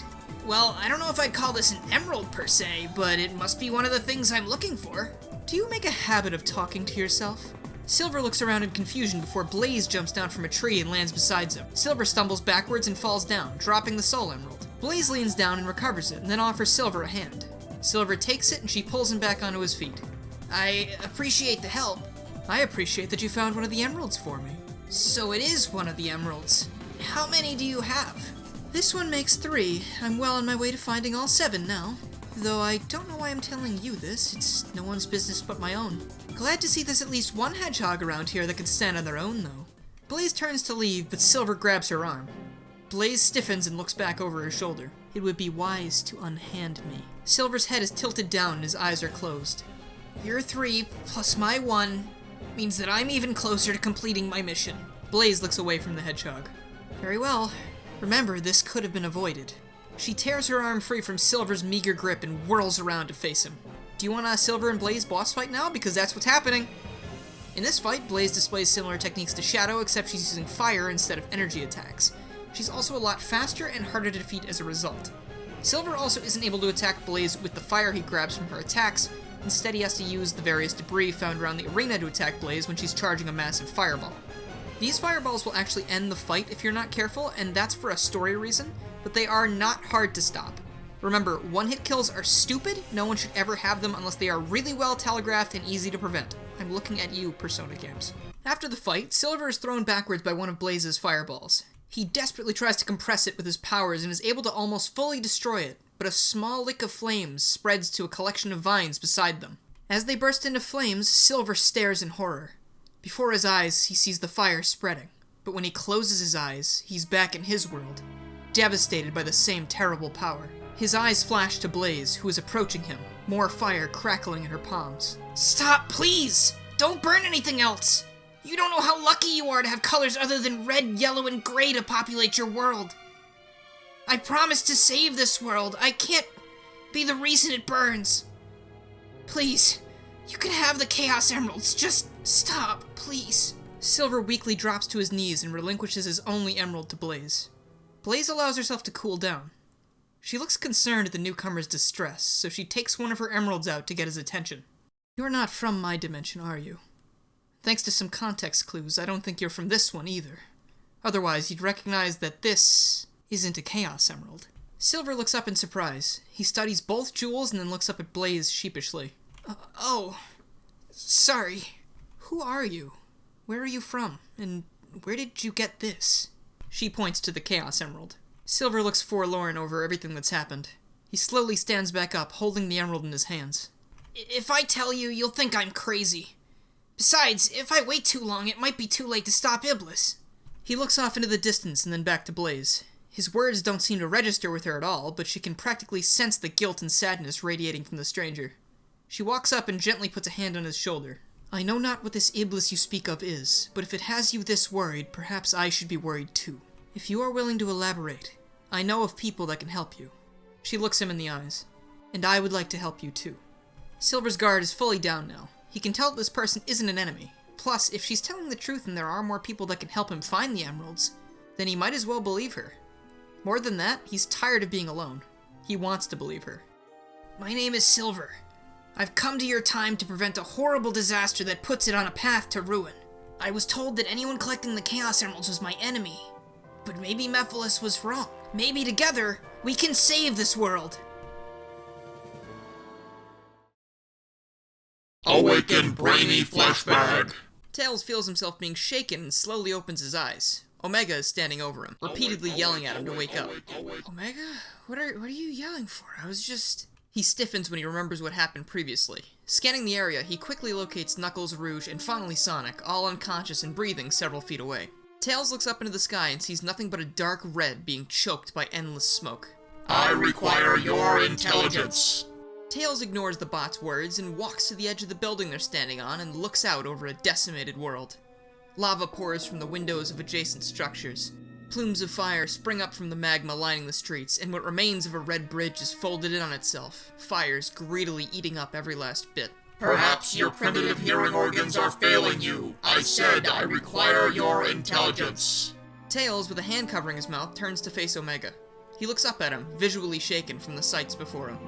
Well, I don't know if I'd call this an emerald per se, but it must be one of the things I'm looking for. Do you make a habit of talking to yourself? Silver looks around in confusion before Blaze jumps down from a tree and lands beside him. Silver stumbles backwards and falls down, dropping the Soul Emerald. Blaze leans down and recovers it, and then offers Silver a hand. Silver takes it and she pulls him back onto his feet. I appreciate the help. I appreciate that you found one of the emeralds for me. So it is one of the emeralds. How many do you have? This one makes 3. I'm well on my way to finding all 7 now. Though I don't know why I'm telling you this, it's no one's business but my own. Glad to see there's at least one hedgehog around here that can stand on their own, though. Blaze turns to leave, but Silver grabs her arm. Blaze stiffens and looks back over her shoulder. It would be wise to unhand me. Silver's head is tilted down and his eyes are closed. Your 3 plus my 1 means that I'm even closer to completing my mission. Blaze looks away from the hedgehog. Very well. Remember, this could have been avoided. She tears her arm free from Silver's meager grip and whirls around to face him. Do you want a Silver and Blaze boss fight now? Because that's what's happening. In this fight, Blaze displays similar techniques to Shadow, except she's using fire instead of energy attacks. She's also a lot faster and harder to defeat as a result. Silver also isn't able to attack Blaze with the fire he grabs from her attacks. Instead, he has to use the various debris found around the arena to attack Blaze when she's charging a massive fireball. These fireballs will actually end the fight if you're not careful, and that's for a story reason, but they are not hard to stop. Remember, one-hit kills are stupid. No one should ever have them unless they are really well telegraphed and easy to prevent. I'm looking at you, Persona Games. After the fight, Silver is thrown backwards by one of Blaze's fireballs. He desperately tries to compress it with his powers and is able to almost fully destroy it, but a small lick of flames spreads to a collection of vines beside them. As they burst into flames, Silver stares in horror. Before his eyes, he sees the fire spreading, but when he closes his eyes, he's back in his world, devastated by the same terrible power. His eyes flash to Blaze, who is approaching him, more fire crackling in her palms. Stop, please! Don't burn anything else! You don't know how lucky you are to have colors other than red, yellow, and gray to populate your world. I promise to save this world. I can't be the reason it burns. Please, you can have the Chaos Emeralds. Just stop, please. Silver weakly drops to his knees and relinquishes his only emerald to Blaze. Blaze allows herself to cool down. She looks concerned at the newcomer's distress, so she takes one of her emeralds out to get his attention. You're not from my dimension, are you? Thanks to some context clues, I don't think you're from this one either. Otherwise, you'd recognize that this isn't a Chaos Emerald. Silver looks up in surprise. He studies both jewels and then looks up at Blaze sheepishly. Oh, sorry. Who are you? Where are you from? And where did you get this? She points to the Chaos Emerald. Silver looks forlorn over everything that's happened. He slowly stands back up, holding the emerald in his hands. If I tell you, you'll think I'm crazy. Besides, if I wait too long, it might be too late to stop Iblis. He looks off into the distance and then back to Blaze. His words don't seem to register with her at all, but she can practically sense the guilt and sadness radiating from the stranger. She walks up and gently puts a hand on his shoulder. I know not what this Iblis you speak of is, but if it has you this worried, perhaps I should be worried too. If you are willing to elaborate, I know of people that can help you. She looks him in the eyes. And I would like to help you too. Silver's guard is fully down now. He can tell that this person isn't an enemy. Plus, if she's telling the truth and there are more people that can help him find the emeralds, then he might as well believe her. More than that, he's tired of being alone. He wants to believe her. My name is Silver. I've come to your time to prevent a horrible disaster that puts it on a path to ruin. I was told that anyone collecting the Chaos Emeralds was my enemy. But maybe Mephiles was wrong. Maybe together, we can save this world. Awaken, brainy fleshbag! Tails feels himself being shaken and slowly opens his eyes. Omega is standing over him, repeatedly yelling at him to wake up. Omega? What are you yelling for? I was just... He stiffens when he remembers what happened previously. Scanning the area, he quickly locates Knuckles, Rouge, and finally Sonic, all unconscious and breathing several feet away. Tails looks up into the sky and sees nothing but a dark red being choked by endless smoke. I require your intelligence. Tails ignores the bot's words and walks to the edge of the building they're standing on and looks out over a decimated world. Lava pours from the windows of adjacent structures. Plumes of fire spring up from the magma lining the streets, and what remains of a red bridge is folded in on itself, fires greedily eating up every last bit. Perhaps your primitive hearing organs are failing you. I said I require your intelligence. Tails, with a hand covering his mouth, turns to face Omega. He looks up at him, visually shaken from the sights before him.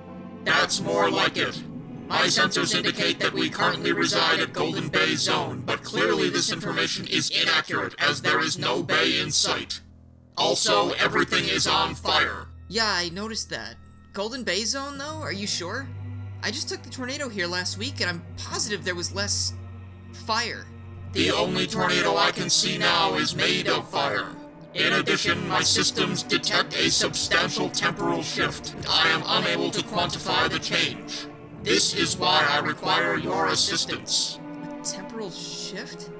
That's more like it. My sensors indicate that we currently reside at Golden Bay Zone, but clearly this information is inaccurate as there is no bay in sight. Also, everything is on fire. Yeah, I noticed that. Golden Bay Zone, though? Are you sure? I just took the tornado here last week, and I'm positive there was less fire. The only tornado I can see now is made of fire. In addition, my systems detect a substantial temporal shift. I am unable to quantify the change. This is why I require your assistance. A temporal shift?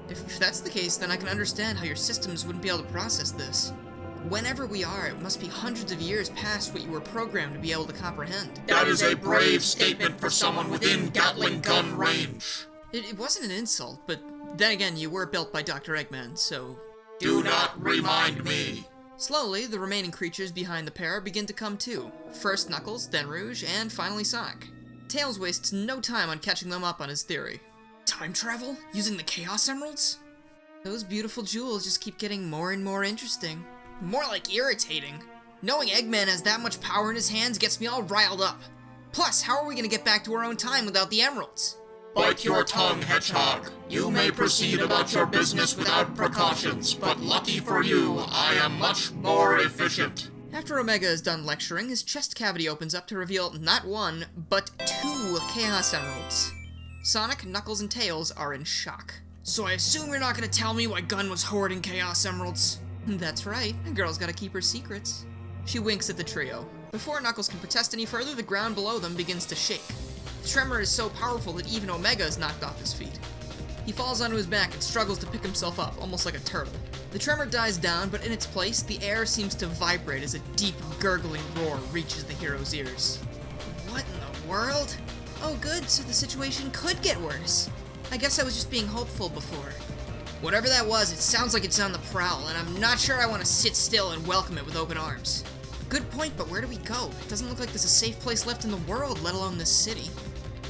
If that's the case, then I can understand how your systems wouldn't be able to process this. Whenever we are, it must be hundreds of years past what you were programmed to be able to comprehend. That is a brave statement for someone within Gatling gun range. It wasn't an insult, but then again, you were built by Dr. Eggman, so... Do not remind me. Slowly, the remaining creatures behind the pair begin to come too. First Knuckles, then Rouge, and finally Sonic. Tails wastes no time on catching them up on his theory. Time travel? Using the Chaos Emeralds? Those beautiful jewels just keep getting more and more interesting. More like irritating. Knowing Eggman has that much power in his hands gets me all riled up. Plus, how are we gonna get back to our own time without the emeralds? Bite your tongue, Hedgehog. You may proceed about your business without precautions, but lucky for you, I am much more efficient. After Omega is done lecturing, his chest cavity opens up to reveal not one, but 2 Chaos Emeralds. Sonic, Knuckles, and Tails are in shock. So I assume you're not gonna tell me why Gun was hoarding Chaos Emeralds? That's right, a girl's gotta keep her secrets. She winks at the trio. Before Knuckles can protest any further, the ground below them begins to shake. The tremor is so powerful that even Omega is knocked off his feet. He falls onto his back and struggles to pick himself up, almost like a turtle. The tremor dies down, but in its place, the air seems to vibrate as a deep, gurgling roar reaches the hero's ears. What in the world? Oh good, so the situation could get worse. I guess I was just being hopeful before. Whatever that was, it sounds like it's on the prowl, and I'm not sure I want to sit still and welcome it with open arms. Good point, but where do we go? It doesn't look like there's a safe place left in the world, let alone this city.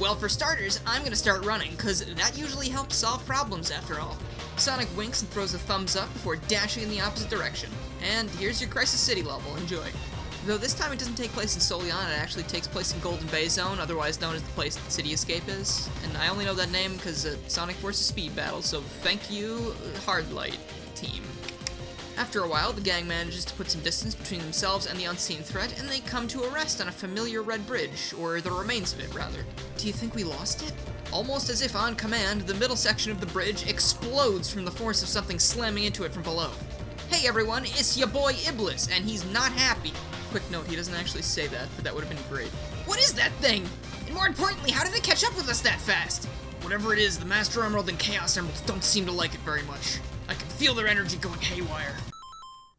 Well, for starters, I'm gonna start running, cause that usually helps solve problems after all. Sonic winks and throws a thumbs up before dashing in the opposite direction. And here's your Crisis City level, enjoy. Though this time it doesn't take place in Solion, it actually takes place in Golden Bay Zone, otherwise known as the place that City Escape is. And I only know that name because Sonic vs. Speed Battle, so thank you, Hardlight team. After a while, the gang manages to put some distance between themselves and the unseen threat, and they come to a rest on a familiar red bridge, or the remains of it, rather. Do you think we lost it? Almost as if on command, the middle section of the bridge explodes from the force of something slamming into it from below. Hey everyone, it's your boy Iblis, and he's not happy. Quick note, he doesn't actually say that, but that would have been great. What is that thing? And more importantly, how did it catch up with us that fast? Whatever it is, the Master Emerald and Chaos Emeralds don't seem to like it very much. I can feel their energy going haywire.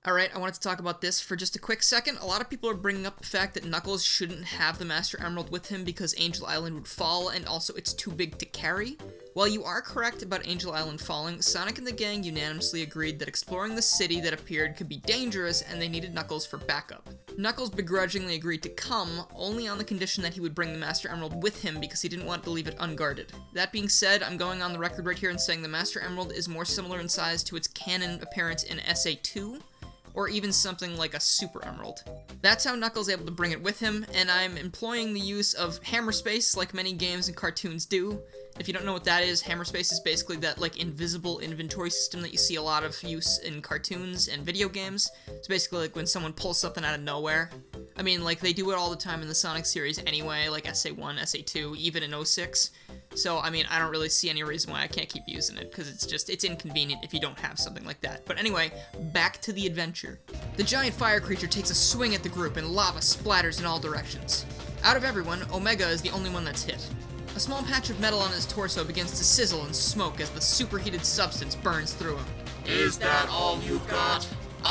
Alright, I wanted to talk about this for just a quick second. A lot of people are bringing up the fact that Knuckles shouldn't have the Master Emerald with him because Angel Island would fall, and also it's too big to carry. While you are correct about Angel Island falling, Sonic and the gang unanimously agreed that exploring the city that appeared could be dangerous, and they needed Knuckles for backup. Knuckles begrudgingly agreed to come, only on the condition that he would bring the Master Emerald with him because he didn't want to leave it unguarded. That being said, I'm going on the record right here and saying the Master Emerald is more similar in size to its canon appearance in SA2, or even something like a Super Emerald. That's how Knuckles is able to bring it with him, and I'm employing the use of hammer space like many games and cartoons do. If you don't know what that is, hammer space is basically that like invisible inventory system that you see a lot of use in cartoons and video games. It's basically like when someone pulls something out of nowhere. I mean, like they do it all the time in the Sonic series anyway, like SA1, SA2, even in 06. So, I mean, I don't really see any reason why I can't keep using it, because it's inconvenient if you don't have something like that. But anyway, back to the adventure. The giant fire creature takes a swing at the group, and lava splatters in all directions. Out of everyone, Omega is the only one that's hit. A small patch of metal on his torso begins to sizzle and smoke as the superheated substance burns through him. Is that all you've got?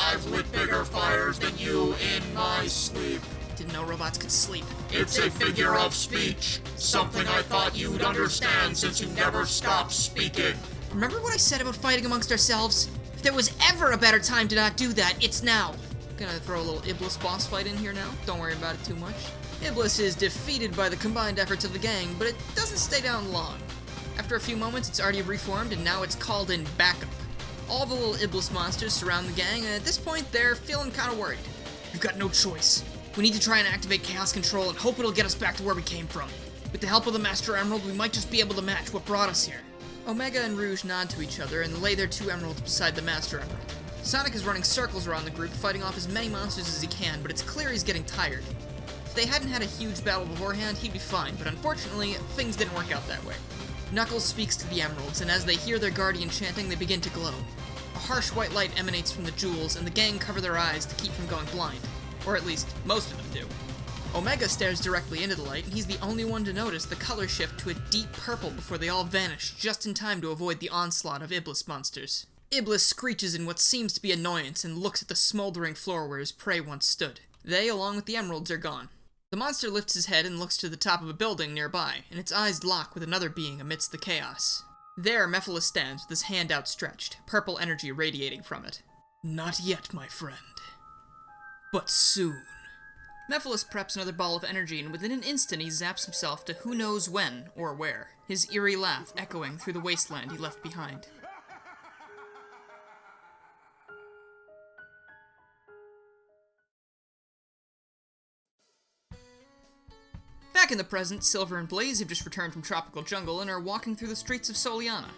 I've lit bigger fires than you in my sleep. Didn't know robots could sleep. It's a figure of speech. Something I thought you'd understand since you never stopped speaking. Remember what I said about fighting amongst ourselves? If there was ever a better time to not do that, it's now. Gonna throw a little Iblis boss fight in here now. Don't worry about it too much. Iblis is defeated by the combined efforts of the gang, but it doesn't stay down long. After a few moments, it's already reformed, and now it's called in backup. All the little Iblis monsters surround the gang, and at this point, they're feeling kind of worried. We've got no choice. We need to try and activate Chaos Control and hope it'll get us back to where we came from. With the help of the Master Emerald, we might just be able to match what brought us here. Omega and Rouge nod to each other and lay their 2 emeralds beside the Master Emerald. Sonic is running circles around the group, fighting off as many monsters as he can, but it's clear he's getting tired. If they hadn't had a huge battle beforehand, he'd be fine, but unfortunately, things didn't work out that way. Knuckles speaks to the emeralds, and as they hear their guardian chanting, they begin to glow. A harsh white light emanates from the jewels, and the gang cover their eyes to keep from going blind. Or at least, most of them do. Omega stares directly into the light, and he's the only one to notice the color shift to a deep purple before they all vanish, just in time to avoid the onslaught of Iblis monsters. Iblis screeches in what seems to be annoyance and looks at the smoldering floor where his prey once stood. They, along with the emeralds, are gone. The monster lifts his head and looks to the top of a building nearby, and its eyes lock with another being amidst the chaos. There, Mephiles stands with his hand outstretched, purple energy radiating from it. Not yet, my friend. But soon. Mephiles preps another ball of energy, and within an instant he zaps himself to who knows when or where, his eerie laugh echoing through the wasteland he left behind. Back in the present, Silver and Blaze have just returned from Tropical Jungle and are walking through the streets of Soliana.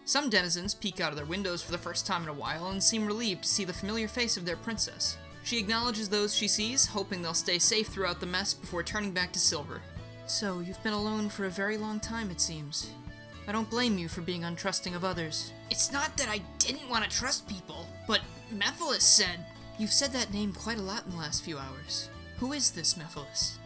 Some denizens peek out of their windows for the first time in a while and seem relieved to see the familiar face of their princess. She acknowledges those she sees, hoping they'll stay safe throughout the mess before turning back to Silver. So, you've been alone for a very long time, it seems. I don't blame you for being untrusting of others. It's not that I didn't want to trust people, but Mephiles said... You've said that name quite a lot in the last few hours. Who is this Mephiles?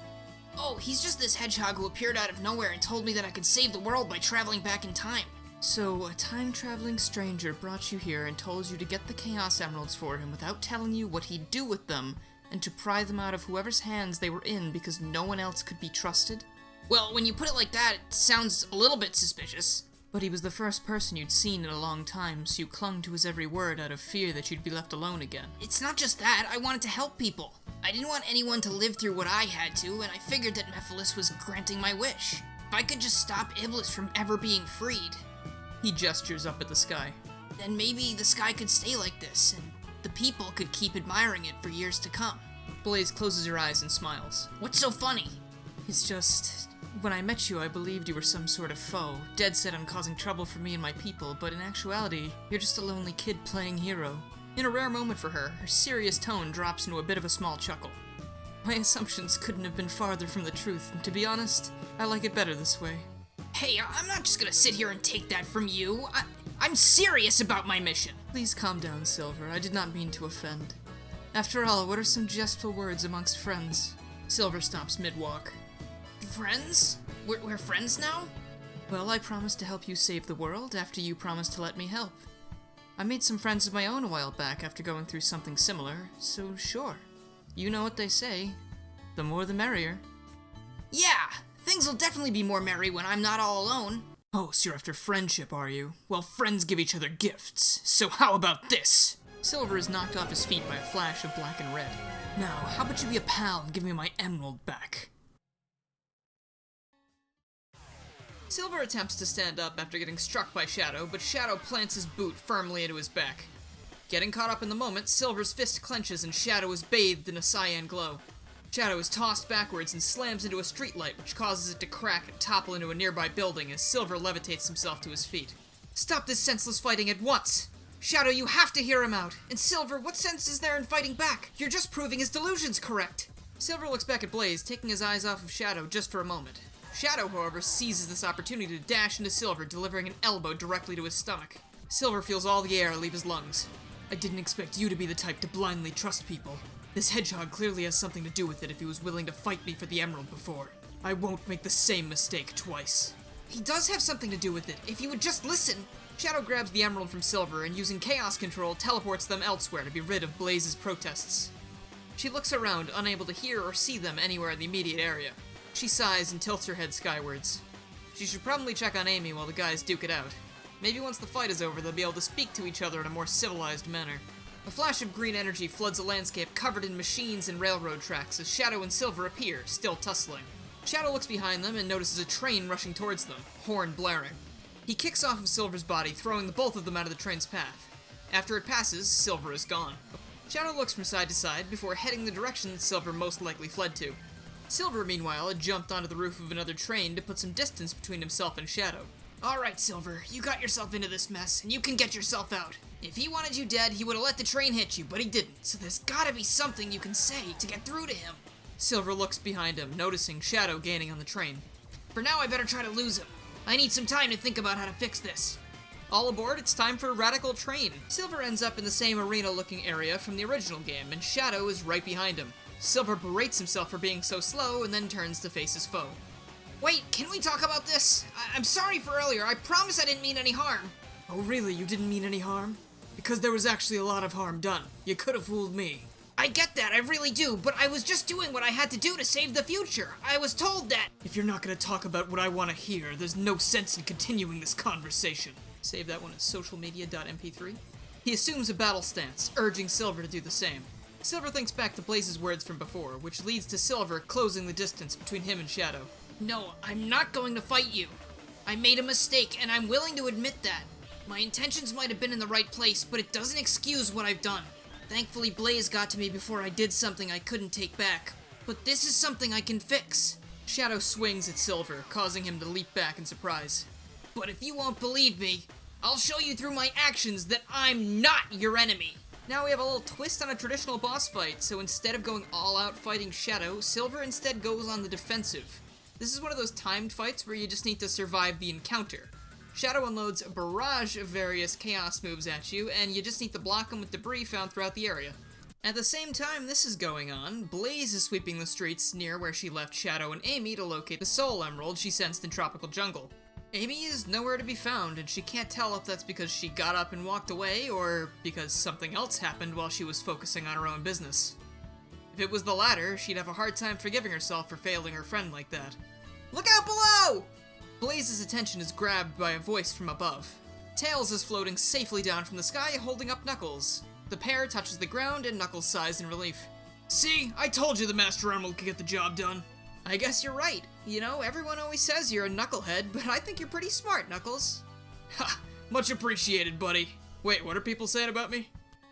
Oh, he's just this hedgehog who appeared out of nowhere and told me that I could save the world by traveling back in time. So, a time-traveling stranger brought you here and told you to get the Chaos Emeralds for him without telling you what he'd do with them, and to pry them out of whoever's hands they were in because no one else could be trusted? Well, when you put it like that, it sounds a little bit suspicious. But he was the first person you'd seen in a long time, so you clung to his every word out of fear that you'd be left alone again. It's not just that, I wanted to help people. I didn't want anyone to live through what I had to, and I figured that Mephiles was granting my wish. If I could just stop Iblis from ever being freed... He gestures up at the sky. Then maybe the sky could stay like this, and the people could keep admiring it for years to come. Blaze closes her eyes and smiles. What's so funny? It's just... When I met you, I believed you were some sort of foe, dead set on causing trouble for me and my people, but in actuality, you're just a lonely kid playing hero. In a rare moment for her, her serious tone drops into a bit of a small chuckle. My assumptions couldn't have been farther from the truth, and to be honest, I like it better this way. Hey, I'm not just gonna sit here and take that from you. I'm serious about my mission. Please calm down, Silver. I did not mean to offend. After all, what are some jestful words amongst friends? Silver stops mid-walk. Friends? We're friends now? Well, I promised to help you save the world after you promised to let me help. I made some friends of my own a while back after going through something similar, so sure. You know what they say. The more the merrier. Yeah! Things will definitely be more merry when I'm not all alone. Oh, so you're after friendship, are you? Well, friends give each other gifts, so how about this? Silver is knocked off his feet by a flash of black and red. Now, how about you be a pal and give me my emerald back? Silver attempts to stand up after getting struck by Shadow, but Shadow plants his boot firmly into his back. Getting caught up in the moment, Silver's fist clenches and Shadow is bathed in a cyan glow. Shadow is tossed backwards and slams into a streetlight, which causes it to crack and topple into a nearby building as Silver levitates himself to his feet. Stop this senseless fighting at once! Shadow, you have to hear him out! And Silver, what sense is there in fighting back? You're just proving his delusion's correct! Silver looks back at Blaze, taking his eyes off of Shadow just for a moment. Shadow, however, seizes this opportunity to dash into Silver, delivering an elbow directly to his stomach. Silver feels all the air leave his lungs. I didn't expect you to be the type to blindly trust people. This hedgehog clearly has something to do with it if he was willing to fight me for the emerald before. I won't make the same mistake twice. He does have something to do with it, if you would just listen. Shadow grabs the emerald from Silver and using chaos control teleports them elsewhere to be rid of Blaze's protests. She looks around, unable to hear or see them anywhere in the immediate area. She sighs and tilts her head skywards. She should probably check on Amy while the guys duke it out. Maybe once the fight is over, they'll be able to speak to each other in a more civilized manner. A flash of green energy floods a landscape covered in machines and railroad tracks as Shadow and Silver appear, still tussling. Shadow looks behind them and notices a train rushing towards them, horn blaring. He kicks off of Silver's body, throwing the both of them out of the train's path. After it passes, Silver is gone. Shadow looks from side to side before heading the direction that Silver most likely fled to. Silver, meanwhile, had jumped onto the roof of another train to put some distance between himself and Shadow. Alright, Silver, you got yourself into this mess, and you can get yourself out. If he wanted you dead, he would have let the train hit you, but he didn't, so there's gotta be something you can say to get through to him. Silver looks behind him, noticing Shadow gaining on the train. For now, I better try to lose him. I need some time to think about how to fix this. All aboard, it's time for Radical Train. Silver ends up in the same arena-looking area from the original game, and Shadow is right behind him. Silver berates himself for being so slow, and then turns to face his foe. Wait, can we talk about this? I'm sorry for earlier, I promise I didn't mean any harm. Oh really, you didn't mean any harm? Because there was actually a lot of harm done. You could have fooled me. I get that, I really do, but I was just doing what I had to do to save the future. I was told that. If you're not gonna talk about what I want to hear, there's no sense in continuing this conversation. Save that one as socialmedia.mp3. He assumes a battle stance, urging Silver to do the same. Silver thinks back to Blaze's words from before, which leads to Silver closing the distance between him and Shadow. No, I'm not going to fight you. I made a mistake, and I'm willing to admit that. My intentions might have been in the right place, but it doesn't excuse what I've done. Thankfully, Blaze got to me before I did something I couldn't take back. But this is something I can fix. Shadow swings at Silver, causing him to leap back in surprise. But if you won't believe me, I'll show you through my actions that I'm not your enemy. Now we have a little twist on a traditional boss fight, so instead of going all out fighting Shadow, Silver instead goes on the defensive. This is one of those timed fights where you just need to survive the encounter. Shadow unloads a barrage of various chaos moves at you, and you just need to block them with debris found throughout the area. At the same time this is going on, Blaze is sweeping the streets near where she left Shadow and Amy to locate the soul emerald she sensed in Tropical Jungle. Amy is nowhere to be found, and she can't tell if that's because she got up and walked away, or because something else happened while she was focusing on her own business. If it was the latter, she'd have a hard time forgiving herself for failing her friend like that. Look out below! Blaze's attention is grabbed by a voice from above. Tails is floating safely down from the sky, holding up Knuckles. The pair touches the ground, and Knuckles sighs in relief. See, I told you the Master Emerald could get the job done. I guess you're right. You know, everyone always says you're a knucklehead, but I think you're pretty smart, Knuckles. Ha! Much appreciated, buddy. Wait, what are people saying about me?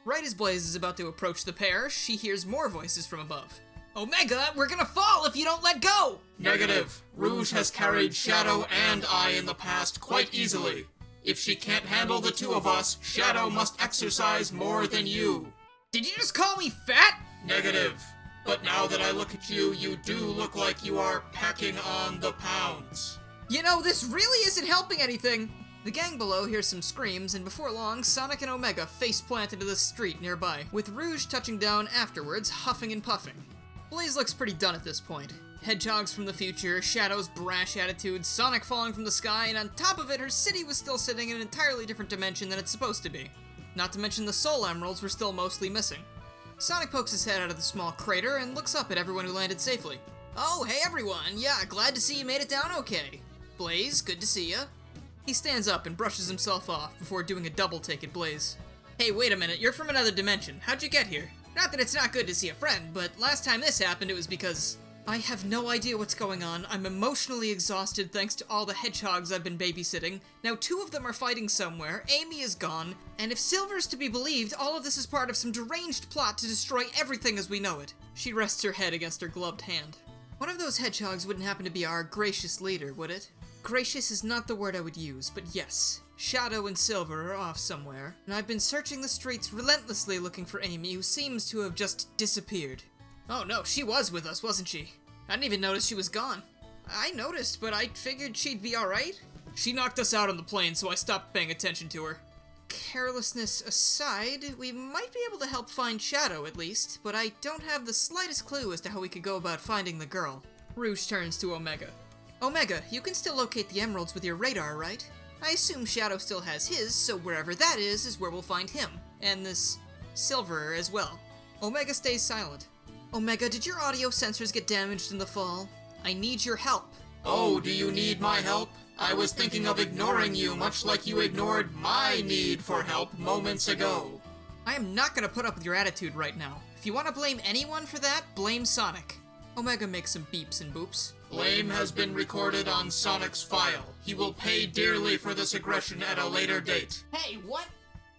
Right as Blaze is about to approach the pair, she hears more voices from above. Omega, we're gonna fall if you don't let go! Negative. Rouge has carried Shadow and I in the past quite easily. If she can't handle the two of us, Shadow must exercise more than you. Did you just call me fat? Negative. But now that I look at you, you do look like you are packing on the pounds. You know, this really isn't helping anything. The gang below hears some screams, and before long, Sonic and Omega face-plant into the street nearby, with Rouge touching down afterwards, huffing and puffing. Blaze looks pretty done at this point. Hedgehogs from the future, Shadow's brash attitude, Sonic falling from the sky, and on top of it, her city was still sitting in an entirely different dimension than it's supposed to be. Not to mention the soul emeralds were still mostly missing. Sonic pokes his head out of the small crater and looks up at everyone who landed safely. Oh, hey everyone, yeah, glad to see you made it down okay. Blaze, good to see ya. He stands up and brushes himself off before doing a double take at Blaze. Hey, wait a minute, you're from another dimension. How'd you get here? Not that it's not good to see a friend, but last time this happened it was because... I have no idea what's going on. I'm emotionally exhausted thanks to all the hedgehogs I've been babysitting. Now 2 of them are fighting somewhere, Amy is gone, and if Silver's to be believed, all of this is part of some deranged plot to destroy everything as we know it. She rests her head against her gloved hand. One of those hedgehogs wouldn't happen to be our gracious leader, would it? Gracious is not the word I would use, but yes. Shadow and Silver are off somewhere, and I've been searching the streets relentlessly looking for Amy, who seems to have just disappeared. Oh no, she was with us, wasn't she? I didn't even notice she was gone. I noticed, but I figured she'd be alright. She knocked us out on the plane, so I stopped paying attention to her. Carelessness aside, we might be able to help find Shadow at least, but I don't have the slightest clue as to how we could go about finding the girl. Rouge turns to Omega. Omega, you can still locate the emeralds with your radar, right? I assume Shadow still has his, so wherever that is where we'll find him. And this Silver as well. Omega stays silent. Omega, did your audio sensors get damaged in the fall? I need your help. Oh, do you need my help? I was thinking of ignoring you, much like you ignored my need for help moments ago. I am not gonna put up with your attitude right now. If you want to blame anyone for that, blame Sonic. Omega makes some beeps and boops. Blame has been recorded on Sonic's file. He will pay dearly for this aggression at a later date. Hey, what?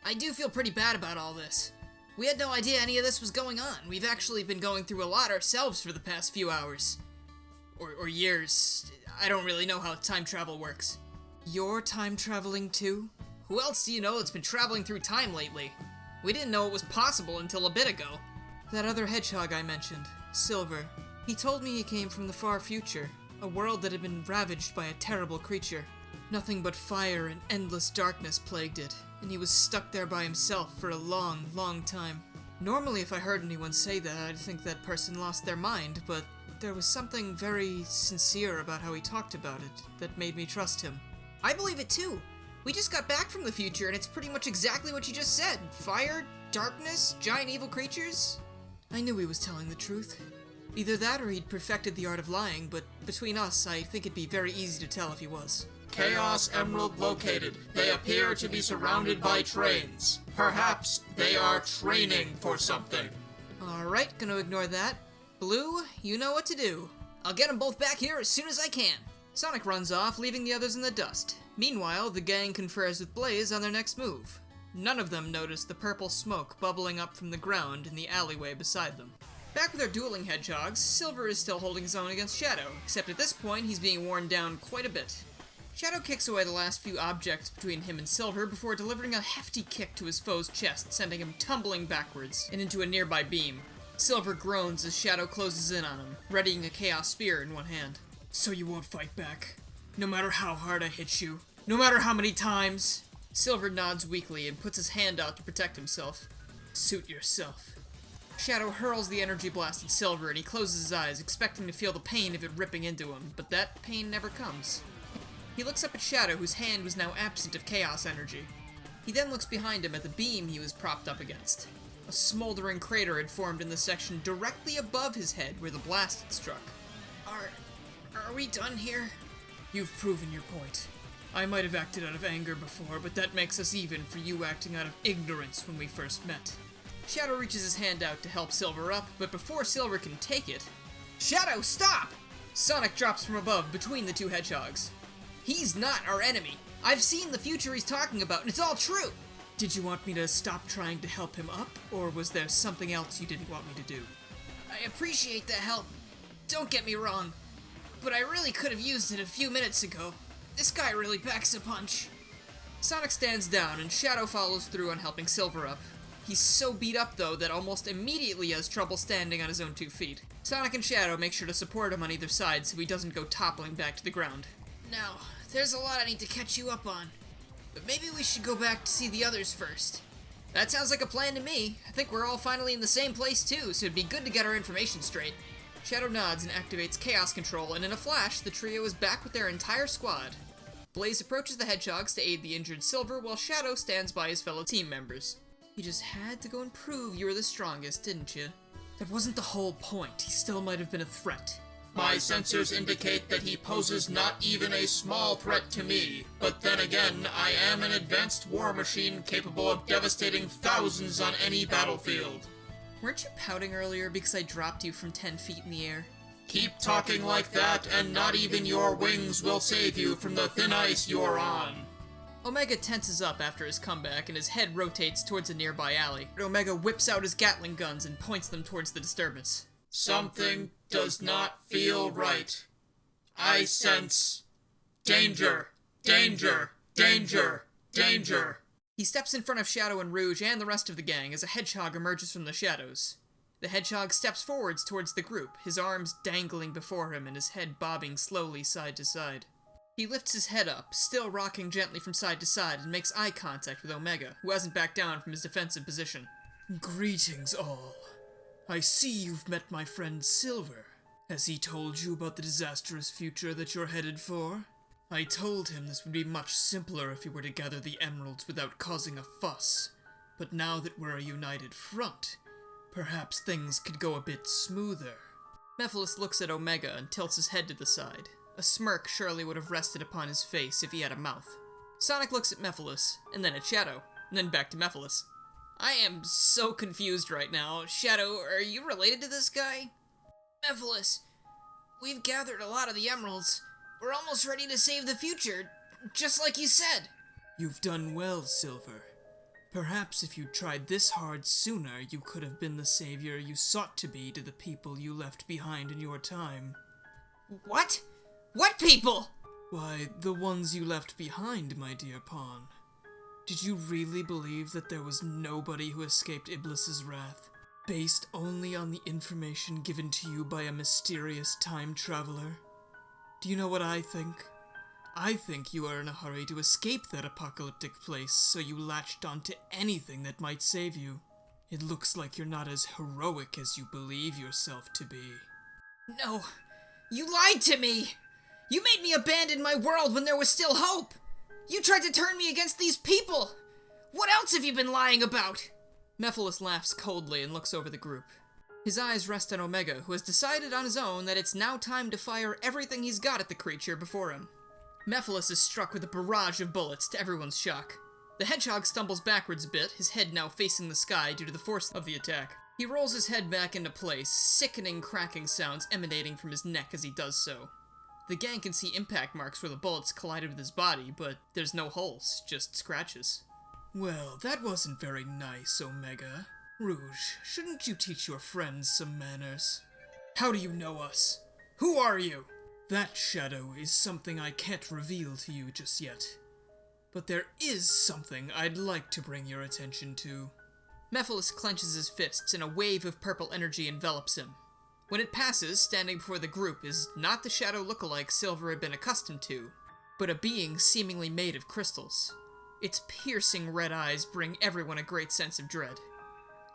I do feel pretty bad about all this. We had no idea any of this was going on. We've actually been going through a lot ourselves for the past few hours. Or years. I don't really know how time travel works. You're time traveling too? Who else do you know that's been traveling through time lately? We didn't know it was possible until a bit ago. That other hedgehog I mentioned, Silver. He told me he came from the far future, a world that had been ravaged by a terrible creature. Nothing but fire and endless darkness plagued it, and he was stuck there by himself for a long, long time. Normally if I heard anyone say that, I'd think that person lost their mind, but there was something very sincere about how he talked about it that made me trust him. I believe it too. We just got back from the future and it's pretty much exactly what you just said. Fire, darkness, giant evil creatures. I knew he was telling the truth. Either that or he'd perfected the art of lying, but between us, I think it'd be very easy to tell if he was. Chaos Emerald located. They appear to be surrounded by trains. Perhaps they are training for something. Alright, gonna ignore that. Blue, you know what to do. I'll get them both back here as soon as I can. Sonic runs off, leaving the others in the dust. Meanwhile, the gang confers with Blaze on their next move. None of them notice the purple smoke bubbling up from the ground in the alleyway beside them. Back with our dueling hedgehogs, Silver is still holding his own against Shadow, except at this point he's being worn down quite a bit. Shadow kicks away the last few objects between him and Silver before delivering a hefty kick to his foe's chest, sending him tumbling backwards and into a nearby beam. Silver groans as Shadow closes in on him, readying a Chaos Spear in one hand. So you won't fight back? No matter how hard I hit you? No matter how many times? Silver nods weakly and puts his hand out to protect himself. Suit yourself. Shadow hurls the energy blast at Silver and he closes his eyes, expecting to feel the pain of it ripping into him, but that pain never comes. He looks up at Shadow, whose hand was now absent of chaos energy. He then looks behind him at the beam he was propped up against. A smoldering crater had formed in the section directly above his head where the blast had struck. Are we done here? You've proven your point. I might have acted out of anger before, but that makes us even for you acting out of ignorance when we first met. Shadow reaches his hand out to help Silver up, but before Silver can take it... Shadow, stop! Sonic drops from above between the two hedgehogs. He's not our enemy. I've seen the future he's talking about, and it's all true! Did you want me to stop trying to help him up, or was there something else you didn't want me to do? I appreciate the help. Don't get me wrong, but I really could have used it a few minutes ago. This guy really packs a punch. Sonic stands down, and Shadow follows through on helping Silver up. He's so beat up, though, that almost immediately has trouble standing on his own 2 feet. Sonic and Shadow make sure to support him on either side so he doesn't go toppling back to the ground. Now, there's a lot I need to catch you up on, but maybe we should go back to see the others first. That sounds like a plan to me. I think we're all finally in the same place too, so it'd be good to get our information straight. Shadow nods and activates Chaos Control, and in a flash, the trio is back with their entire squad. Blaze approaches the hedgehogs to aid the injured Silver, while Shadow stands by his fellow team members. You just had to go and prove you were the strongest, didn't you? That wasn't the whole point. He still might have been a threat. My sensors indicate that he poses not even a small threat to me, but then again, I am an advanced war machine capable of devastating thousands on any battlefield. Weren't you pouting earlier because I dropped you from 10 feet in the air? Keep talking like that, and not even your wings will save you from the thin ice you're on. Omega tenses up after his comeback, and his head rotates towards a nearby alley. Omega whips out his Gatling guns and points them towards the disturbance. Something does not feel right. I sense danger, danger, danger, danger. He steps in front of Shadow and Rouge and the rest of the gang as a hedgehog emerges from the shadows. The hedgehog steps forwards towards the group, his arms dangling before him and his head bobbing slowly side to side. He lifts his head up, still rocking gently from side to side, and makes eye contact with Omega, who hasn't backed down from his defensive position. Greetings, all. I see you've met my friend Silver. Has he told you about the disastrous future that you're headed for? I told him this would be much simpler if he were to gather the emeralds without causing a fuss. But now that we're a united front, perhaps things could go a bit smoother. Mephiles looks at Omega and tilts his head to the side. A smirk surely would have rested upon his face if he had a mouth. Sonic looks at Mephiles, and then at Shadow, and then back to Mephiles. I am so confused right now. Shadow, are you related to this guy? Mephiles, we've gathered a lot of the emeralds. We're almost ready to save the future, just like you said. You've done well, Silver. Perhaps if you'd tried this hard sooner, you could have been the savior you sought to be to the people you left behind in your time. What? What people? Why, the ones you left behind, my dear pawn. Did you really believe that there was nobody who escaped Iblis's wrath, based only on the information given to you by a mysterious time traveler? Do you know what I think? I think you are in a hurry to escape that apocalyptic place, so you latched onto anything that might save you. It looks like you're not as heroic as you believe yourself to be. No, you lied to me! You made me abandon my world when there was still hope! You tried to turn me against these people! What else have you been lying about? Mephiles laughs coldly and looks over the group. His eyes rest on Omega, who has decided on his own that it's now time to fire everything he's got at the creature before him. Mephiles is struck with a barrage of bullets, to everyone's shock. The hedgehog stumbles backwards a bit, his head now facing the sky due to the force of the attack. He rolls his head back into place, sickening cracking sounds emanating from his neck as he does so. The gang can see impact marks where the bullets collided with his body, but there's no holes, just scratches. Well, that wasn't very nice, Omega. Rouge, shouldn't you teach your friends some manners? How do you know us? Who are you? That, Shadow, is something I can't reveal to you just yet. But there is something I'd like to bring your attention to. Mephiles clenches his fists and a wave of purple energy envelops him. When it passes, standing before the group is not the Shadow lookalike Silver had been accustomed to, but a being seemingly made of crystals. Its piercing red eyes bring everyone a great sense of dread.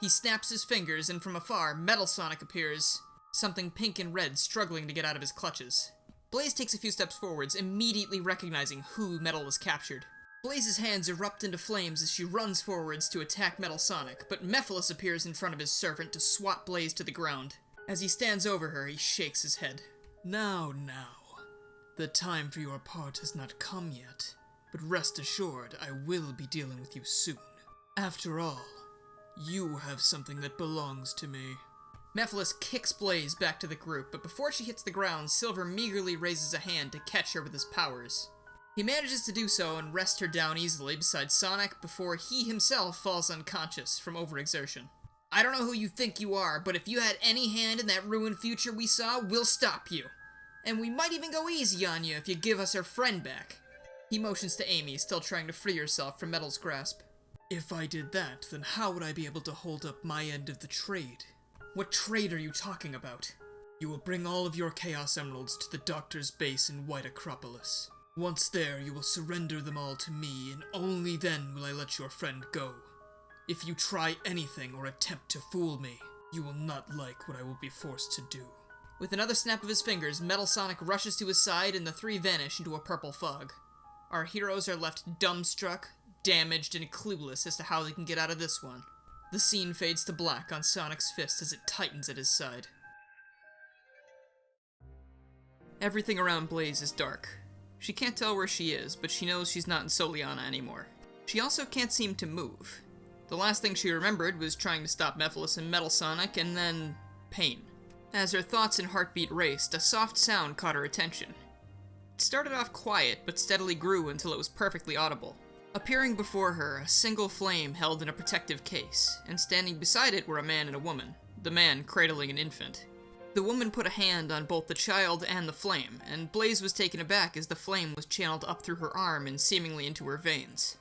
He snaps his fingers, and from afar, Metal Sonic appears, something pink and red struggling to get out of his clutches. Blaze takes a few steps forwards, immediately recognizing who Metal has captured. Blaze's hands erupt into flames as she runs forwards to attack Metal Sonic, but Mephiles appears in front of his servant to swat Blaze to the ground. As he stands over her, he shakes his head. Now. The time for your part has not come yet, but rest assured I will be dealing with you soon. After all, you have something that belongs to me. Mephiles kicks Blaze back to the group, but before she hits the ground, Silver meagerly raises a hand to catch her with his powers. He manages to do so and wrest her down easily beside Sonic before he himself falls unconscious from overexertion. I don't know who you think you are, but if you had any hand in that ruined future we saw, we'll stop you. And we might even go easy on you if you give us our friend back. He motions to Amy, still trying to free herself from Metal's grasp. If I did that, then how would I be able to hold up my end of the trade? What trade are you talking about? You will bring all of your Chaos Emeralds to the Doctor's base in White Acropolis. Once there, you will surrender them all to me, and only then will I let your friend go. If you try anything or attempt to fool me, you will not like what I will be forced to do. With another snap of his fingers, Metal Sonic rushes to his side and the three vanish into a purple fog. Our heroes are left dumbstruck, damaged, and clueless as to how they can get out of this one. The scene fades to black on Sonic's fist as it tightens at his side. Everything around Blaze is dark. She can't tell where she is, but she knows she's not in Soliana anymore. She also can't seem to move. The last thing she remembered was trying to stop Mephiles and Metal Sonic, and then pain. As her thoughts and heartbeat raced, a soft sound caught her attention. It started off quiet, but steadily grew until it was perfectly audible. Appearing before her, a single flame held in a protective case, and standing beside it were a man and a woman, the man cradling an infant. The woman put a hand on both the child and the flame, and Blaze was taken aback as the flame was channeled up through her arm and seemingly into her veins.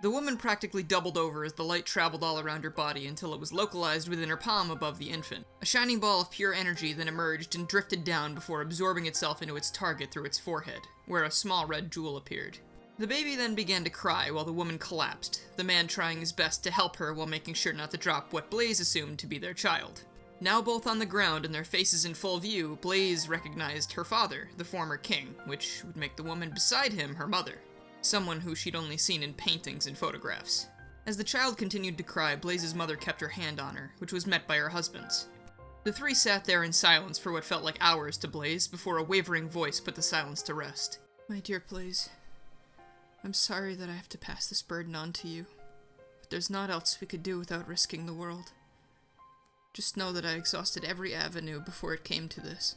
The woman practically doubled over as the light traveled all around her body until it was localized within her palm above the infant. A shining ball of pure energy then emerged and drifted down before absorbing itself into its target through its forehead, where a small red jewel appeared. The baby then began to cry while the woman collapsed, the man trying his best to help her while making sure not to drop what Blaze assumed to be their child. Now both on the ground and their faces in full view, Blaze recognized her father, the former king, which would make the woman beside him her mother, someone who she'd only seen in paintings and photographs. As the child continued to cry, Blaze's mother kept her hand on her, which was met by her husband's. The three sat there in silence for what felt like hours to Blaze before a wavering voice put the silence to rest. My dear Blaze, I'm sorry that I have to pass this burden on to you, but there's naught else we could do without risking the world. Just know that I exhausted every avenue before it came to this.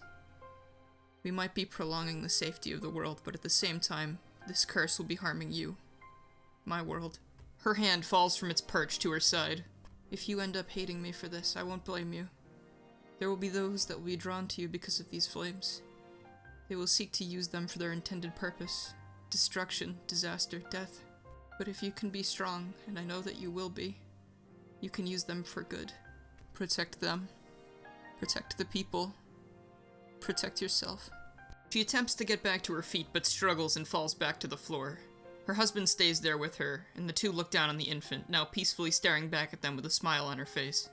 We might be prolonging the safety of the world, but at the same time, this curse will be harming you. My world. Her hand falls from its perch to her side. If you end up hating me for this, I won't blame you. There will be those that will be drawn to you because of these flames. They will seek to use them for their intended purpose. Destruction, disaster, death. But if you can be strong, and I know that you will be, you can use them for good. Protect them. Protect the people. Protect yourself. She attempts to get back to her feet, but struggles and falls back to the floor. Her husband stays there with her, and the two look down on the infant, now peacefully staring back at them with a smile on her face.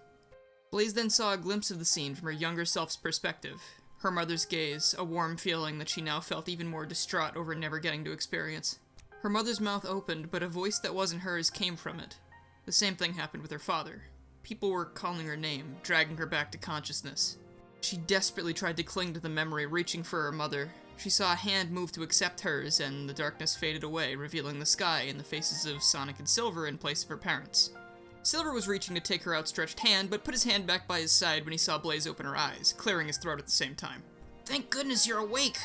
Blaze then saw a glimpse of the scene from her younger self's perspective. Her mother's gaze, a warm feeling that she now felt even more distraught over never getting to experience. Her mother's mouth opened, but a voice that wasn't hers came from it. The same thing happened with her father. People were calling her name, dragging her back to consciousness. She desperately tried to cling to the memory, reaching for her mother. She saw a hand move to accept hers, and the darkness faded away, revealing the sky and the faces of Sonic and Silver in place of her parents. Silver was reaching to take her outstretched hand, but put his hand back by his side when he saw Blaze open her eyes, clearing his throat at the same time. Thank goodness you're awake.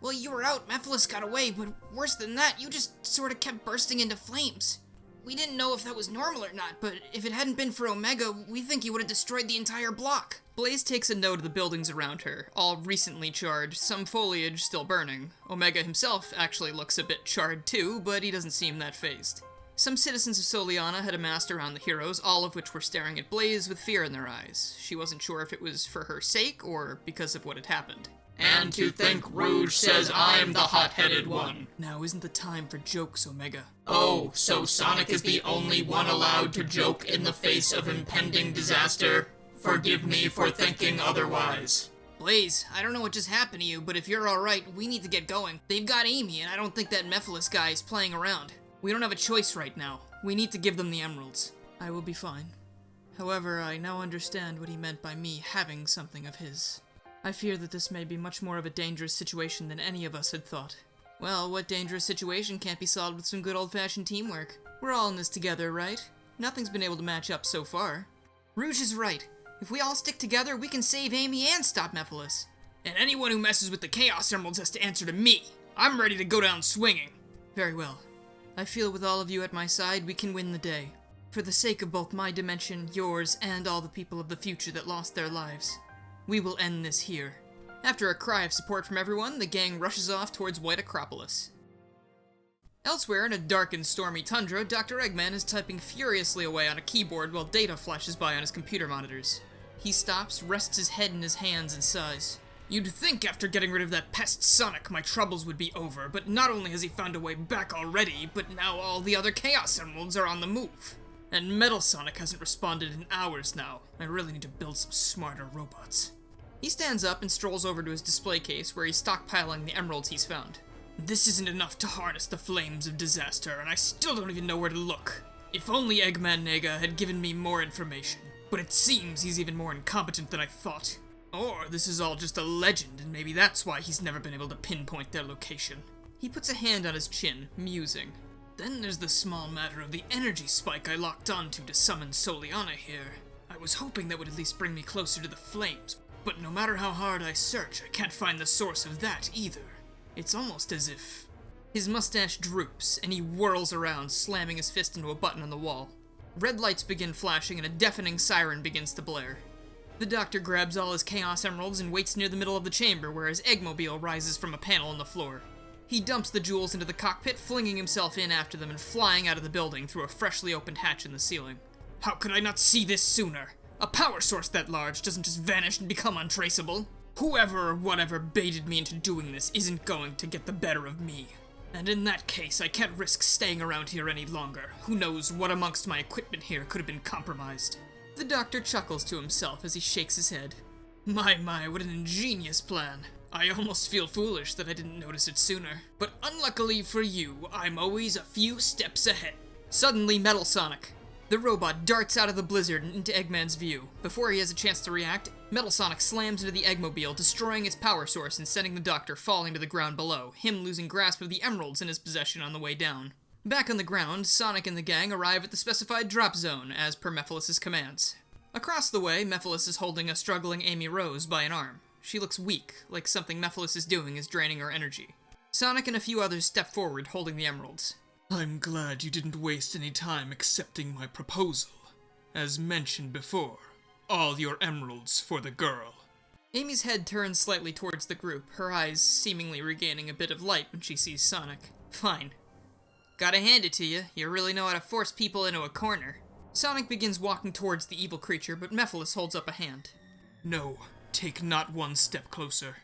While you were out, Mephiles got away, but worse than that, you just sort of kept bursting into flames. We didn't know if that was normal or not, but if it hadn't been for Omega, we think he would have destroyed the entire block. Blaze takes a note of the buildings around her, all recently charred, some foliage still burning. Omega himself actually looks a bit charred too, but he doesn't seem that fazed. Some citizens of Soliana had amassed around the heroes, all of which were staring at Blaze with fear in their eyes. She wasn't sure if it was for her sake or because of what had happened. And to think Rouge says I'm the hot-headed one. Now isn't the time for jokes, Omega. Oh, so Sonic is the only one allowed to joke in the face of impending disaster? Forgive me for thinking otherwise. Blaze, I don't know what just happened to you, but if you're alright, we need to get going. They've got Amy, and I don't think that Mephiles guy is playing around. We don't have a choice right now. We need to give them the emeralds. I will be fine. However, I now understand what he meant by me having something of his. I fear that this may be much more of a dangerous situation than any of us had thought. Well, what dangerous situation can't be solved with some good old-fashioned teamwork? We're all in this together, right? Nothing's been able to match up so far. Rouge is right. If we all stick together, we can save Amy and stop Mephiles. And anyone who messes with the Chaos Emeralds has to answer to me. I'm ready to go down swinging. Very well. I feel with all of you at my side, we can win the day. For the sake of both my dimension, yours, and all the people of the future that lost their lives. We will end this here. After a cry of support from everyone, the gang rushes off towards White Acropolis. Elsewhere, in a dark and stormy tundra, Dr. Eggman is typing furiously away on a keyboard while data flashes by on his computer monitors. He stops, rests his head in his hands, and sighs. You'd think after getting rid of that pest Sonic, my troubles would be over, but not only has he found a way back already, but now all the other Chaos Emeralds are on the move. And Metal Sonic hasn't responded in hours now. I really need to build some smarter robots. He stands up and strolls over to his display case where he's stockpiling the emeralds he's found. This isn't enough to harness the flames of disaster, and I still don't even know where to look. If only Eggman Nega had given me more information. But it seems he's even more incompetent than I thought. Or this is all just a legend, and maybe that's why he's never been able to pinpoint their location. He puts a hand on his chin, musing. Then there's the small matter of the energy spike I locked onto to summon Soliana here. I was hoping that would at least bring me closer to the flames, but no matter how hard I search, I can't find the source of that either. It's almost as if... His mustache droops, and he whirls around, slamming his fist into a button on the wall. Red lights begin flashing, and a deafening siren begins to blare. The doctor grabs all his Chaos Emeralds and waits near the middle of the chamber, where his Eggmobile rises from a panel on the floor. He dumps the jewels into the cockpit, flinging himself in after them and flying out of the building through a freshly opened hatch in the ceiling. How could I not see this sooner? A power source that large doesn't just vanish and become untraceable. Whoever or whatever baited me into doing this isn't going to get the better of me. And in that case, I can't risk staying around here any longer. Who knows what amongst my equipment here could have been compromised. The doctor chuckles to himself as he shakes his head. My, what an ingenious plan. I almost feel foolish that I didn't notice it sooner. But unluckily for you, I'm always a few steps ahead. Suddenly, Metal Sonic. The robot darts out of the blizzard and into Eggman's view. Before he has a chance to react, Metal Sonic slams into the Eggmobile, destroying its power source and sending the doctor falling to the ground below, him losing grasp of the emeralds in his possession on the way down. Back on the ground, Sonic and the gang arrive at the specified drop zone, as per Mephiles' commands. Across the way, Mephiles is holding a struggling Amy Rose by an arm. She looks weak, like something Mephiles is doing is draining her energy. Sonic and a few others step forward, holding the emeralds. I'm glad you didn't waste any time accepting my proposal. As mentioned before, all your emeralds for the girl. Amy's head turns slightly towards the group, her eyes seemingly regaining a bit of light when she sees Sonic. Fine. Gotta hand it to you, you really know how to force people into a corner. Sonic begins walking towards the evil creature, but Mephiles holds up a hand. No, take not one step closer.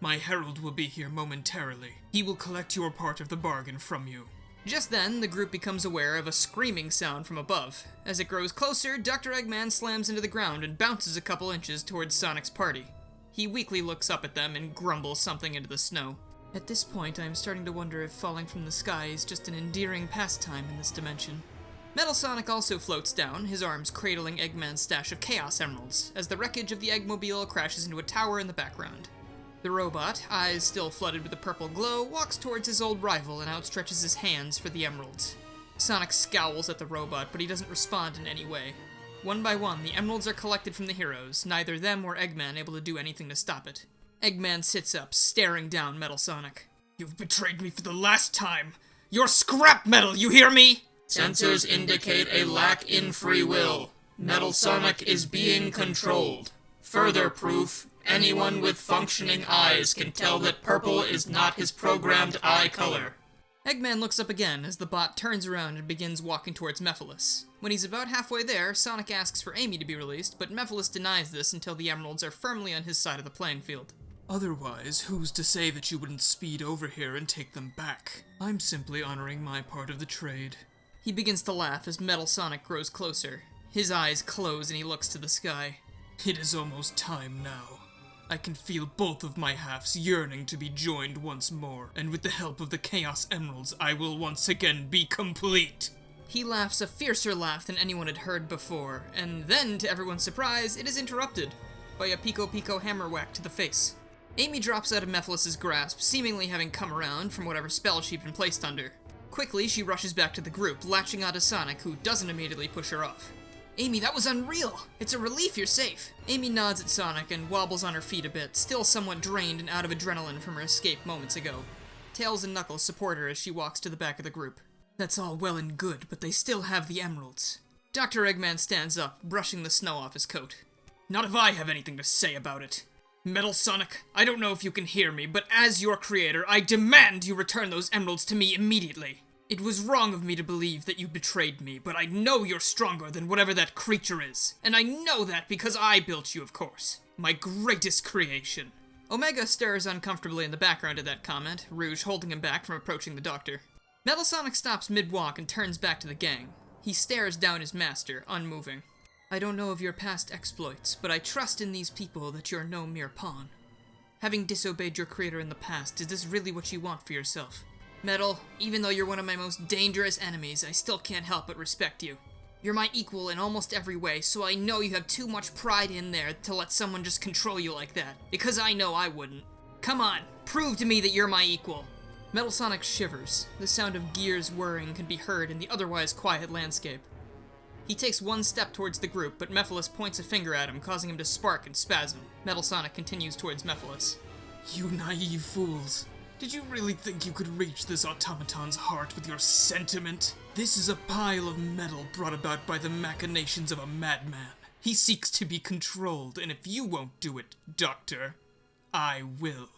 My herald will be here momentarily. He will collect your part of the bargain from you. Just then, the group becomes aware of a screaming sound from above. As it grows closer, Dr. Eggman slams into the ground and bounces a couple inches towards Sonic's party. He weakly looks up at them and grumbles something into the snow. At this point, I am starting to wonder if falling from the sky is just an endearing pastime in this dimension. Metal Sonic also floats down, his arms cradling Eggman's stash of Chaos Emeralds, as the wreckage of the Eggmobile crashes into a tower in the background. The robot, eyes still flooded with a purple glow, walks towards his old rival and outstretches his hands for the emeralds. Sonic scowls at the robot, but he doesn't respond in any way. One by one, the emeralds are collected from the heroes, neither them or Eggman able to do anything to stop it. Eggman sits up, staring down Metal Sonic. You've betrayed me for the last time! You're scrap metal, you hear me? Sensors indicate a lack in free will. Metal Sonic is being controlled. Further proof, anyone with functioning eyes can tell that purple is not his programmed eye color. Eggman looks up again as the bot turns around and begins walking towards Mephiles. When he's about halfway there, Sonic asks for Amy to be released, but Mephiles denies this until the emeralds are firmly on his side of the playing field. Otherwise, who's to say that you wouldn't speed over here and take them back? I'm simply honoring my part of the trade. He begins to laugh as Metal Sonic grows closer. His eyes close and he looks to the sky. It is almost time now. I can feel both of my halves yearning to be joined once more, and with the help of the Chaos Emeralds, I will once again be complete. He laughs a fiercer laugh than anyone had heard before, and then, to everyone's surprise, it is interrupted by a Pico Pico hammer whack to the face. Amy drops out of Mephiles' grasp, seemingly having come around from whatever spell she'd been placed under. Quickly, she rushes back to the group, latching onto Sonic, who doesn't immediately push her off. Amy, that was unreal! It's a relief you're safe! Amy nods at Sonic and wobbles on her feet a bit, still somewhat drained and out of adrenaline from her escape moments ago. Tails and Knuckles support her as she walks to the back of the group. That's all well and good, but they still have the emeralds. Dr. Eggman stands up, brushing the snow off his coat. Not if I have anything to say about it. Metal Sonic, I don't know if you can hear me, but as your creator, I demand you return those emeralds to me immediately. It was wrong of me to believe that you betrayed me, but I know you're stronger than whatever that creature is. And I know that because I built you, of course. My greatest creation. Omega stirs uncomfortably in the background of that comment, Rouge holding him back from approaching the doctor. Metal Sonic stops mid-walk and turns back to the gang. He stares down his master, unmoving. I don't know of your past exploits, but I trust in these people that you're no mere pawn. Having disobeyed your creator in the past, is this really what you want for yourself? Metal, even though you're one of my most dangerous enemies, I still can't help but respect you. You're my equal in almost every way, so I know you have too much pride in there to let someone just control you like that, because I know I wouldn't. Come on, prove to me that you're my equal. Metal Sonic shivers. The sound of gears whirring can be heard in the otherwise quiet landscape. He takes one step towards the group, but Mephiles points a finger at him, causing him to spark and spasm. Metal Sonic continues towards Mephiles. You naive fools. Did you really think you could reach this automaton's heart with your sentiment? This is a pile of metal brought about by the machinations of a madman. He seeks to be controlled, and if you won't do it, Doctor, I will.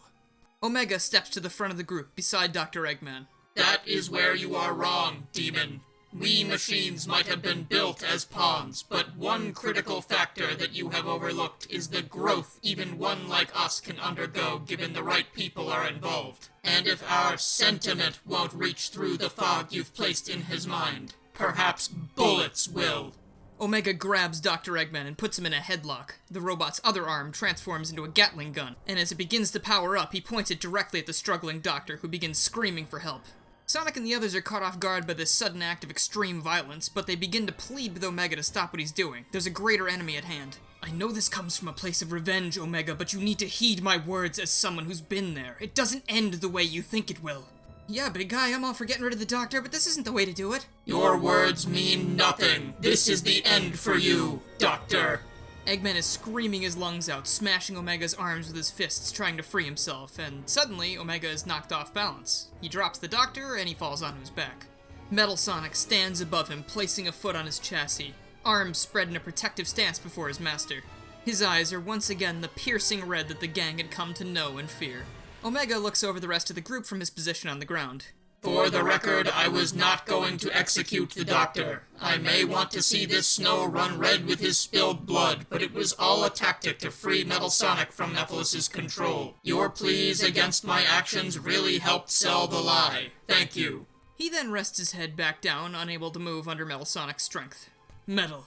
Omega steps to the front of the group, beside Dr. Eggman. That is where you are wrong, Demon. We machines might have been built as pawns, but one critical factor that you have overlooked is the growth even one like us can undergo given the right people are involved. And if our sentiment won't reach through the fog you've placed in his mind, perhaps bullets will. Omega grabs Dr. Eggman and puts him in a headlock. The robot's other arm transforms into a Gatling gun, and as it begins to power up, he points it directly at the struggling doctor, who begins screaming for help. Sonic and the others are caught off guard by this sudden act of extreme violence, but they begin to plead with Omega to stop what he's doing. There's a greater enemy at hand. I know this comes from a place of revenge, Omega, but you need to heed my words as someone who's been there. It doesn't end the way you think it will. Yeah, big guy, I'm all for getting rid of the doctor, but this isn't the way to do it. Your words mean nothing. This is the end for you, Doctor. Eggman is screaming his lungs out, smashing Omega's arms with his fists, trying to free himself, and suddenly, Omega is knocked off balance. He drops the doctor, and he falls onto his back. Metal Sonic stands above him, placing a foot on his chassis, arms spread in a protective stance before his master. His eyes are once again the piercing red that the gang had come to know and fear. Omega looks over the rest of the group from his position on the ground. For the record, I was not going to execute the Doctor. I may want to see this snow run red with his spilled blood, but it was all a tactic to free Metal Sonic from Nephilus's control. Your pleas against my actions really helped sell the lie. Thank you. He then rests his head back down, unable to move under Metal Sonic's strength. Metal,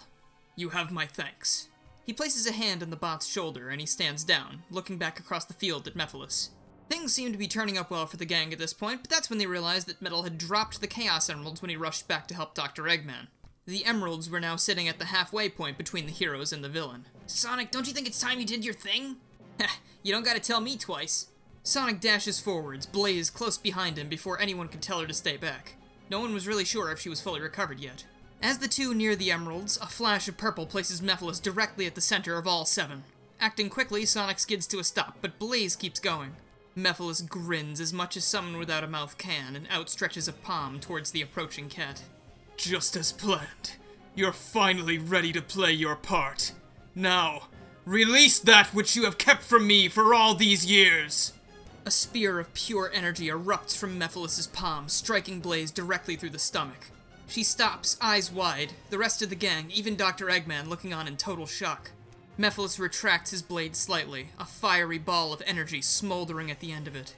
you have my thanks. He places a hand on the bot's shoulder, and he stands down, looking back across the field at Nephilus. Things seem to be turning up well for the gang at this point, but that's when they realized that Metal had dropped the Chaos Emeralds when he rushed back to help Dr. Eggman. The emeralds were now sitting at the halfway point between the heroes and the villain. Sonic, don't you think it's time you did your thing? Heh, you don't gotta tell me twice. Sonic dashes forwards, Blaze close behind him before anyone could tell her to stay back. No one was really sure if she was fully recovered yet. As the two near the emeralds, a flash of purple places Nephilus directly at the center of all seven. Acting quickly, Sonic skids to a stop, but Blaze keeps going. Nephilus grins as much as someone without a mouth can and outstretches a palm towards the approaching cat. Just as planned. You're finally ready to play your part. Now, release that which you have kept from me for all these years! A spear of pure energy erupts from Nephilus's palm, striking Blaze directly through the stomach. She stops, eyes wide, the rest of the gang, even Dr. Eggman, looking on in total shock. Nephilus retracts his blade slightly, a fiery ball of energy smoldering at the end of it.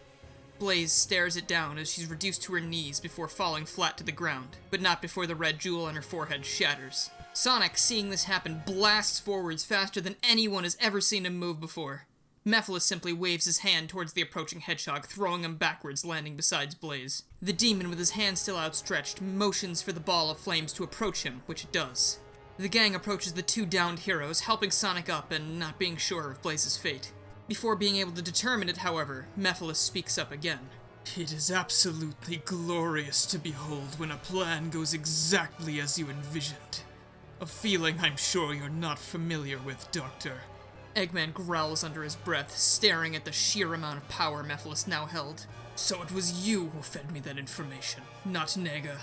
Blaze stares it down as she's reduced to her knees before falling flat to the ground, but not before the red jewel on her forehead shatters. Sonic, seeing this happen, blasts forwards faster than anyone has ever seen him move before. Nephilus simply waves his hand towards the approaching hedgehog, throwing him backwards, landing beside Blaze. The demon, with his hand still outstretched, motions for the ball of flames to approach him, which it does. The gang approaches the two downed heroes, helping Sonic up and not being sure of Blaze's fate. Before being able to determine it, however, Nephilus speaks up again. It is absolutely glorious to behold when a plan goes exactly as you envisioned. A feeling I'm sure you're not familiar with, Doctor. Eggman growls under his breath, staring at the sheer amount of power Nephilus now held. So it was you who fed me that information, not Nega.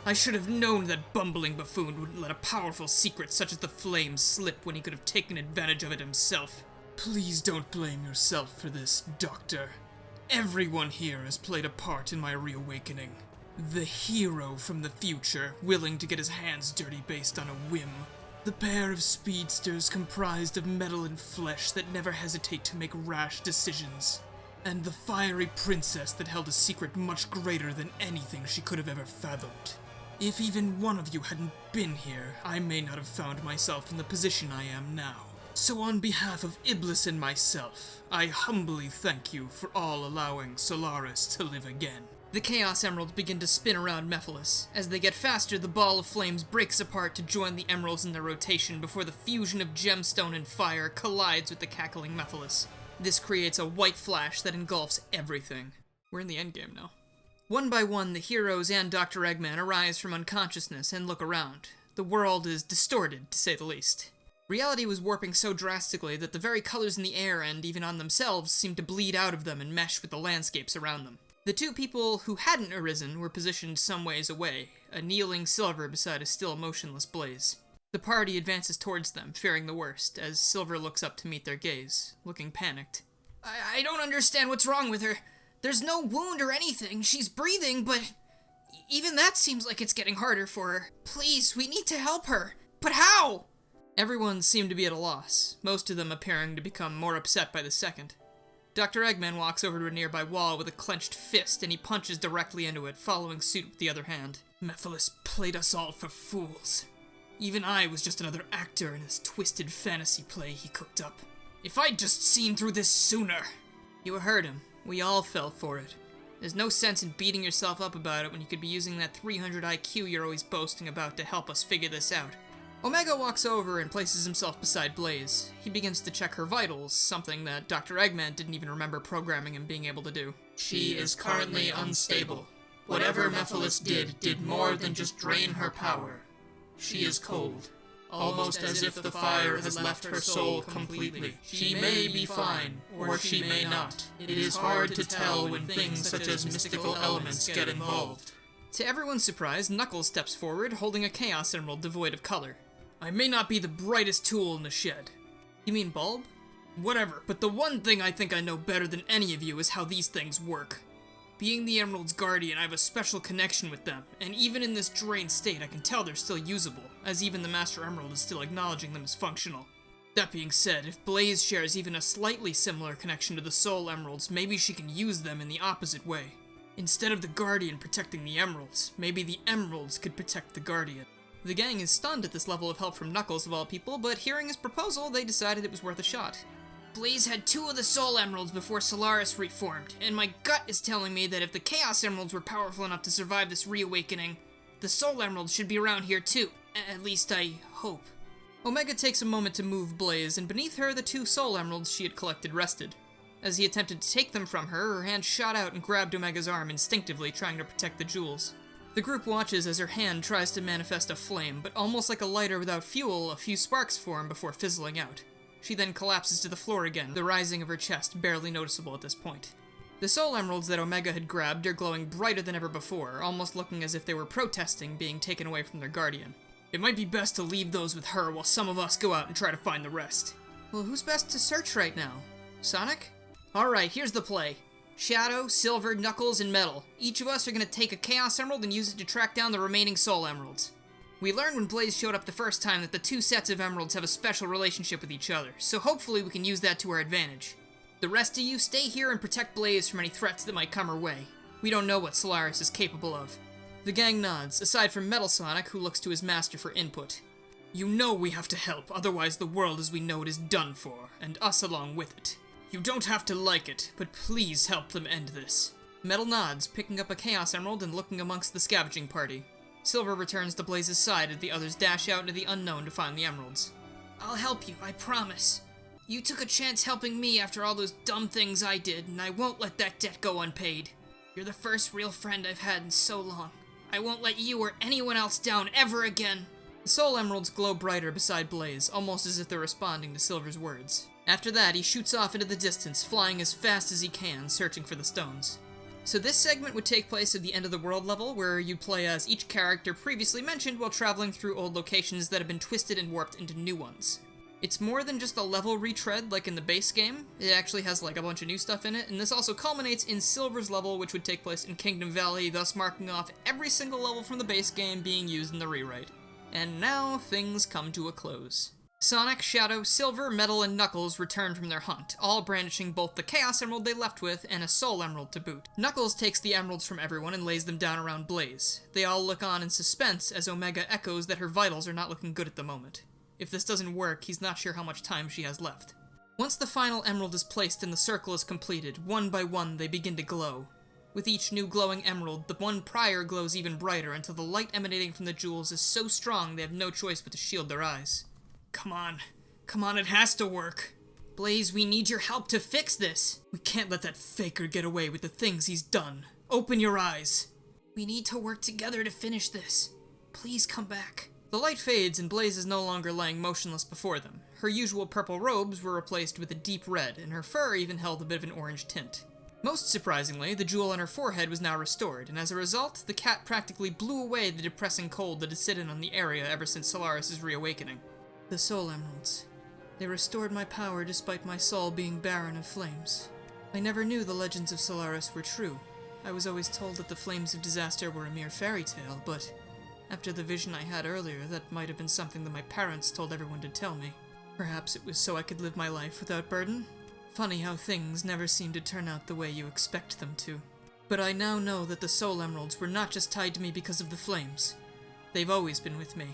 I should have known that bumbling buffoon wouldn't let a powerful secret such as the flames slip when he could have taken advantage of it himself. Please don't blame yourself for this, Doctor. Everyone here has played a part in my reawakening. The hero from the future, willing to get his hands dirty based on a whim. The pair of speedsters comprised of metal and flesh that never hesitate to make rash decisions. And the fiery princess that held a secret much greater than anything she could have ever fathomed. If even one of you hadn't been here, I may not have found myself in the position I am now. So on behalf of Iblis and myself, I humbly thank you for all allowing Solaris to live again. The Chaos Emeralds begin to spin around Nephilus. As they get faster, the ball of flames breaks apart to join the emeralds in their rotation before the fusion of gemstone and fire collides with the cackling Nephilus. This creates a white flash that engulfs everything. We're in the endgame now. One by one, the heroes and Dr. Eggman arise from unconsciousness and look around. The world is distorted, to say the least. Reality was warping so drastically that the very colors in the air and even on themselves seemed to bleed out of them and mesh with the landscapes around them. The two people who hadn't arisen were positioned some ways away, a kneeling Silver beside a still motionless Blaze. The party advances towards them, fearing the worst, as Silver looks up to meet their gaze, looking panicked. I don't understand what's wrong with her. There's no wound or anything. She's breathing, but even that seems like it's getting harder for her. Please, we need to help her. But how? Everyone seemed to be at a loss, most of them appearing to become more upset by the second. Dr. Eggman walks over to a nearby wall with a clenched fist, and he punches directly into it, following suit with the other hand. Nephilus played us all for fools. Even I was just another actor in this twisted fantasy play he cooked up. If I'd just seen through this sooner. You heard him. We all fell for it. There's no sense in beating yourself up about it when you could be using that 300 IQ you're always boasting about to help us figure this out. Omega walks over and places himself beside Blaze. He begins to check her vitals, something that Dr. Eggman didn't even remember programming him being able to do. She is currently unstable. Whatever Mephiles did more than just drain her power. She is cold, almost as if the fire has left her soul completely. She may be fine, or she may not. It is hard to tell when things such as mystical elements get involved. To everyone's surprise, Knuckles steps forward, holding a Chaos Emerald devoid of color. I may not be the brightest tool in the shed. You mean Bulb? Whatever, but the one thing I think I know better than any of you is how these things work. Being the Emerald's guardian, I have a special connection with them, and even in this drained state, I can tell they're still usable, as even the Master Emerald is still acknowledging them as functional. That being said, if Blaze shares even a slightly similar connection to the Soul Emeralds, maybe she can use them in the opposite way. Instead of the Guardian protecting the Emeralds, maybe the Emeralds could protect the Guardian. The gang is stunned at this level of help from Knuckles of all people, but hearing his proposal, they decided it was worth a shot. Blaze had 2 of the Soul Emeralds before Solaris reformed, and my gut is telling me that if the Chaos Emeralds were powerful enough to survive this reawakening, the Soul Emeralds should be around here too. At least I hope. Omega takes a moment to move Blaze, and beneath her the 2 Soul Emeralds she had collected rested. As he attempted to take them from her, her hand shot out and grabbed Omega's arm instinctively, trying to protect the jewels. The group watches as her hand tries to manifest a flame, but almost like a lighter without fuel, a few sparks form before fizzling out. She then collapses to the floor again, the rising of her chest barely noticeable at this point. The Soul Emeralds that Omega had grabbed are glowing brighter than ever before, almost looking as if they were protesting being taken away from their guardian. It might be best to leave those with her while some of us go out and try to find the rest. Well, who's best to search right now? Sonic? Alright, here's the play. Shadow, Silver, Knuckles, and Metal. Each of us are going to take a Chaos Emerald and use it to track down the remaining Soul Emeralds. We learned when Blaze showed up the first time that the 2 sets of emeralds have a special relationship with each other, so hopefully we can use that to our advantage. The rest of you stay here and protect Blaze from any threats that might come her way. We don't know what Solaris is capable of. The gang nods, aside from Metal Sonic, who looks to his master for input. You know we have to help, otherwise the world as we know it is done for, and us along with it. You don't have to like it, but please help them end this. Metal nods, picking up a Chaos Emerald and looking amongst the scavenging party. Silver returns to Blaze's side as the others dash out into the unknown to find the emeralds. I'll help you, I promise. You took a chance helping me after all those dumb things I did, and I won't let that debt go unpaid. You're the first real friend I've had in so long. I won't let you or anyone else down ever again. The Soul Emeralds glow brighter beside Blaze, almost as if they're responding to Silver's words. After that, he shoots off into the distance, flying as fast as he can, searching for the stones. So this segment would take place at the end of the world level, where you'd play as each character previously mentioned while traveling through old locations that have been twisted and warped into new ones. It's more than just a level retread like in the base game. It actually has like a bunch of new stuff in it, and this also culminates in Silver's level, which would take place in Kingdom Valley, thus marking off every single level from the base game being used in the rewrite. And now things come to a close. Sonic, Shadow, Silver, Metal, and Knuckles return from their hunt, all brandishing both the Chaos Emerald they left with and a Soul Emerald to boot. Knuckles takes the emeralds from everyone and lays them down around Blaze. They all look on in suspense as Omega echoes that her vitals are not looking good at the moment. If this doesn't work, he's not sure how much time she has left. Once the final emerald is placed and the circle is completed, one by one they begin to glow. With each new glowing emerald, the one prior glows even brighter until the light emanating from the jewels is so strong they have no choice but to shield their eyes. Come on, it has to work. Blaze, we need your help to fix this. We can't let that faker get away with the things he's done. Open your eyes. We need to work together to finish this. Please come back. The light fades and Blaze is no longer lying motionless before them. Her usual purple robes were replaced with a deep red, and her fur even held a bit of an orange tint. Most surprisingly, the jewel on her forehead was now restored, and as a result, the cat practically blew away the depressing cold that had sit in on the area ever since Solaris' reawakening. The Soul Emeralds. They restored my power despite my soul being barren of flames. I never knew the legends of Solaris were true. I was always told that the flames of disaster were a mere fairy tale, but after the vision I had earlier, that might have been something that my parents told everyone to tell me. Perhaps it was so I could live my life without burden? Funny how things never seem to turn out the way you expect them to. But I now know that the Soul Emeralds were not just tied to me because of the flames. They've always been with me.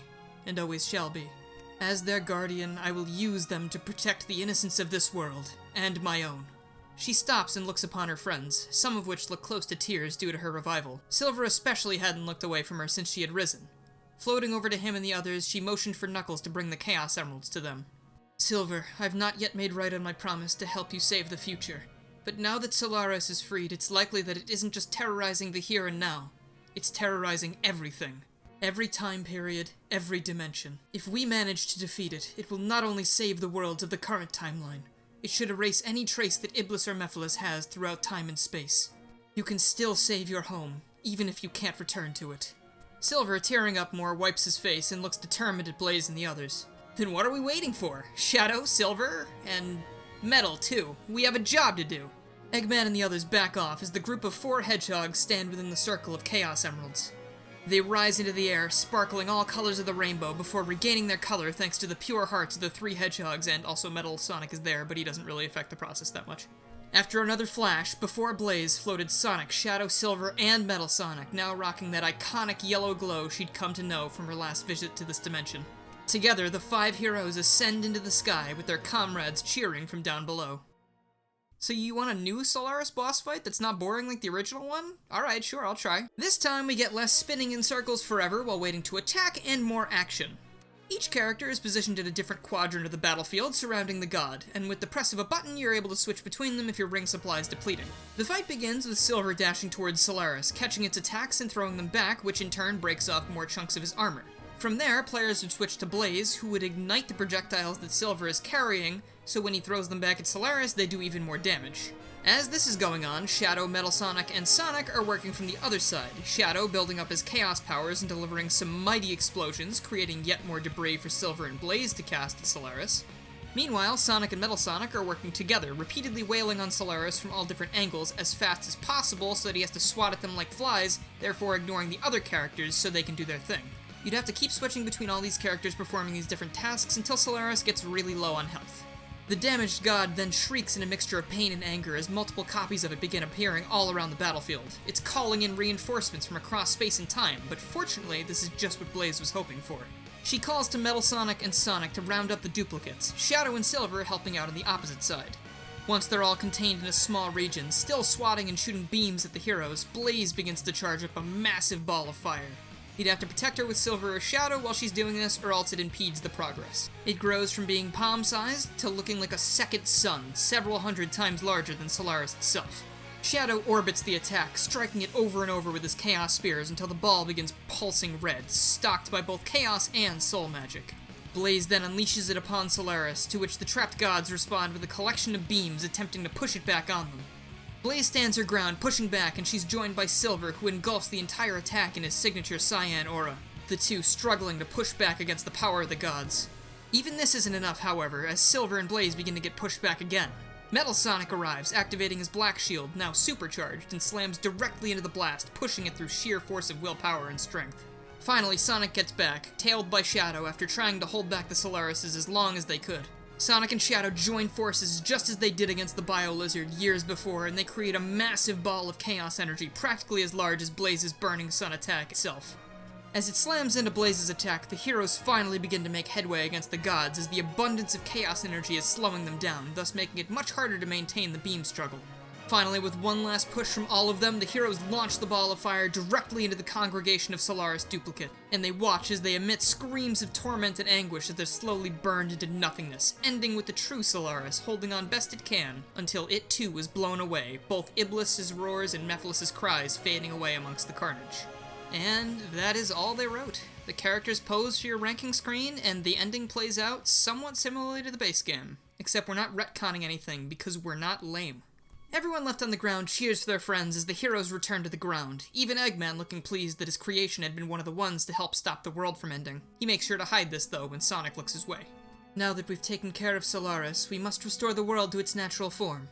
and always shall be. As their guardian, I will use them to protect the innocence of this world, and my own. She stops and looks upon her friends, some of which look close to tears due to her revival. Silver especially hadn't looked away from her since she had risen. Floating over to him and the others, she motioned for Knuckles to bring the Chaos Emeralds to them. Silver, I've not yet made right on my promise to help you save the future. But now that Solaris is freed, it's likely that it isn't just terrorizing the here and now. It's terrorizing everything. Every time period, every dimension. If we manage to defeat it, it will not only save the worlds of the current timeline, it should erase any trace that Iblis or Mephiles has throughout time and space. You can still save your home, even if you can't return to it. Silver, tearing up more, wipes his face and looks determined at Blaze and the others. Then what are we waiting for? Shadow, Silver, and Metal, too. We have a job to do. Eggman and the others back off as the group of 4 hedgehogs stand within the circle of Chaos Emeralds. They rise into the air, sparkling all colors of the rainbow before regaining their color thanks to the pure hearts of the 3 hedgehogs, and also Metal Sonic is there, but he doesn't really affect the process that much. After another flash, before Blaze floated Sonic, Shadow, Silver, and Metal Sonic, now rocking that iconic yellow glow she'd come to know from her last visit to this dimension. Together, the 5 heroes ascend into the sky with their comrades cheering from down below. So you want a new Solaris boss fight that's not boring like the original one? Alright, sure, I'll try. This time we get less spinning in circles forever while waiting to attack and more action. Each character is positioned at a different quadrant of the battlefield surrounding the god, and with the press of a button you're able to switch between them if your ring supply is depleting. The fight begins with Silver dashing towards Solaris, catching its attacks and throwing them back, which in turn breaks off more chunks of his armor. From there, players would switch to Blaze, who would ignite the projectiles that Silver is carrying, so when he throws them back at Solaris, they do even more damage. As this is going on, Shadow, Metal Sonic, and Sonic are working from the other side, Shadow building up his chaos powers and delivering some mighty explosions, creating yet more debris for Silver and Blaze to cast at Solaris. Meanwhile, Sonic and Metal Sonic are working together, repeatedly wailing on Solaris from all different angles as fast as possible so that he has to swat at them like flies, therefore ignoring the other characters so they can do their thing. You'd have to keep switching between all these characters performing these different tasks until Solaris gets really low on health. The damaged god then shrieks in a mixture of pain and anger as multiple copies of it begin appearing all around the battlefield. It's calling in reinforcements from across space and time, but fortunately this is just what Blaze was hoping for. She calls to Metal Sonic and Sonic to round up the duplicates, Shadow and Silver helping out on the opposite side. Once they're all contained in a small region, still swatting and shooting beams at the heroes, Blaze begins to charge up a massive ball of fire. He'd have to protect her with Silver or Shadow while she's doing this, or else it impedes the progress. It grows from being palm-sized to looking like a second sun, several hundred times larger than Solaris itself. Shadow orbits the attack, striking it over and over with his Chaos Spears until the ball begins pulsing red, stocked by both Chaos and Soul Magic. Blaze then unleashes it upon Solaris, to which the trapped gods respond with a collection of beams attempting to push it back on them. Blaze stands her ground, pushing back, and she's joined by Silver, who engulfs the entire attack in his signature cyan aura, the two struggling to push back against the power of the gods. Even this isn't enough, however, as Silver and Blaze begin to get pushed back again. Metal Sonic arrives, activating his black shield, now supercharged, and slams directly into the blast, pushing it through sheer force of willpower and strength. Finally, Sonic gets back, tailed by Shadow after trying to hold back the Solarises as long as they could. Sonic and Shadow join forces just as they did against the Bio-Lizard years before, and they create a massive ball of chaos energy practically as large as Blaze's Burning Sun attack itself. As it slams into Blaze's attack, the heroes finally begin to make headway against the gods as the abundance of chaos energy is slowing them down, thus making it much harder to maintain the beam struggle. Finally, with one last push from all of them, the heroes launch the ball of fire directly into the congregation of Solaris duplicate, and they watch as they emit screams of torment and anguish as they're slowly burned into nothingness, ending with the true Solaris holding on best it can until it too is blown away, both Iblis's roars and Mephiles' cries fading away amongst the carnage. And that is all they wrote. The characters pose for your ranking screen, and the ending plays out somewhat similarly to the base game, except we're not retconning anything because we're not lame. Everyone left on the ground cheers for their friends as the heroes return to the ground, even Eggman looking pleased that his creation had been one of the ones to help stop the world from ending. He makes sure to hide this, though, when Sonic looks his way. Now that we've taken care of Solaris, we must restore the world to its natural form.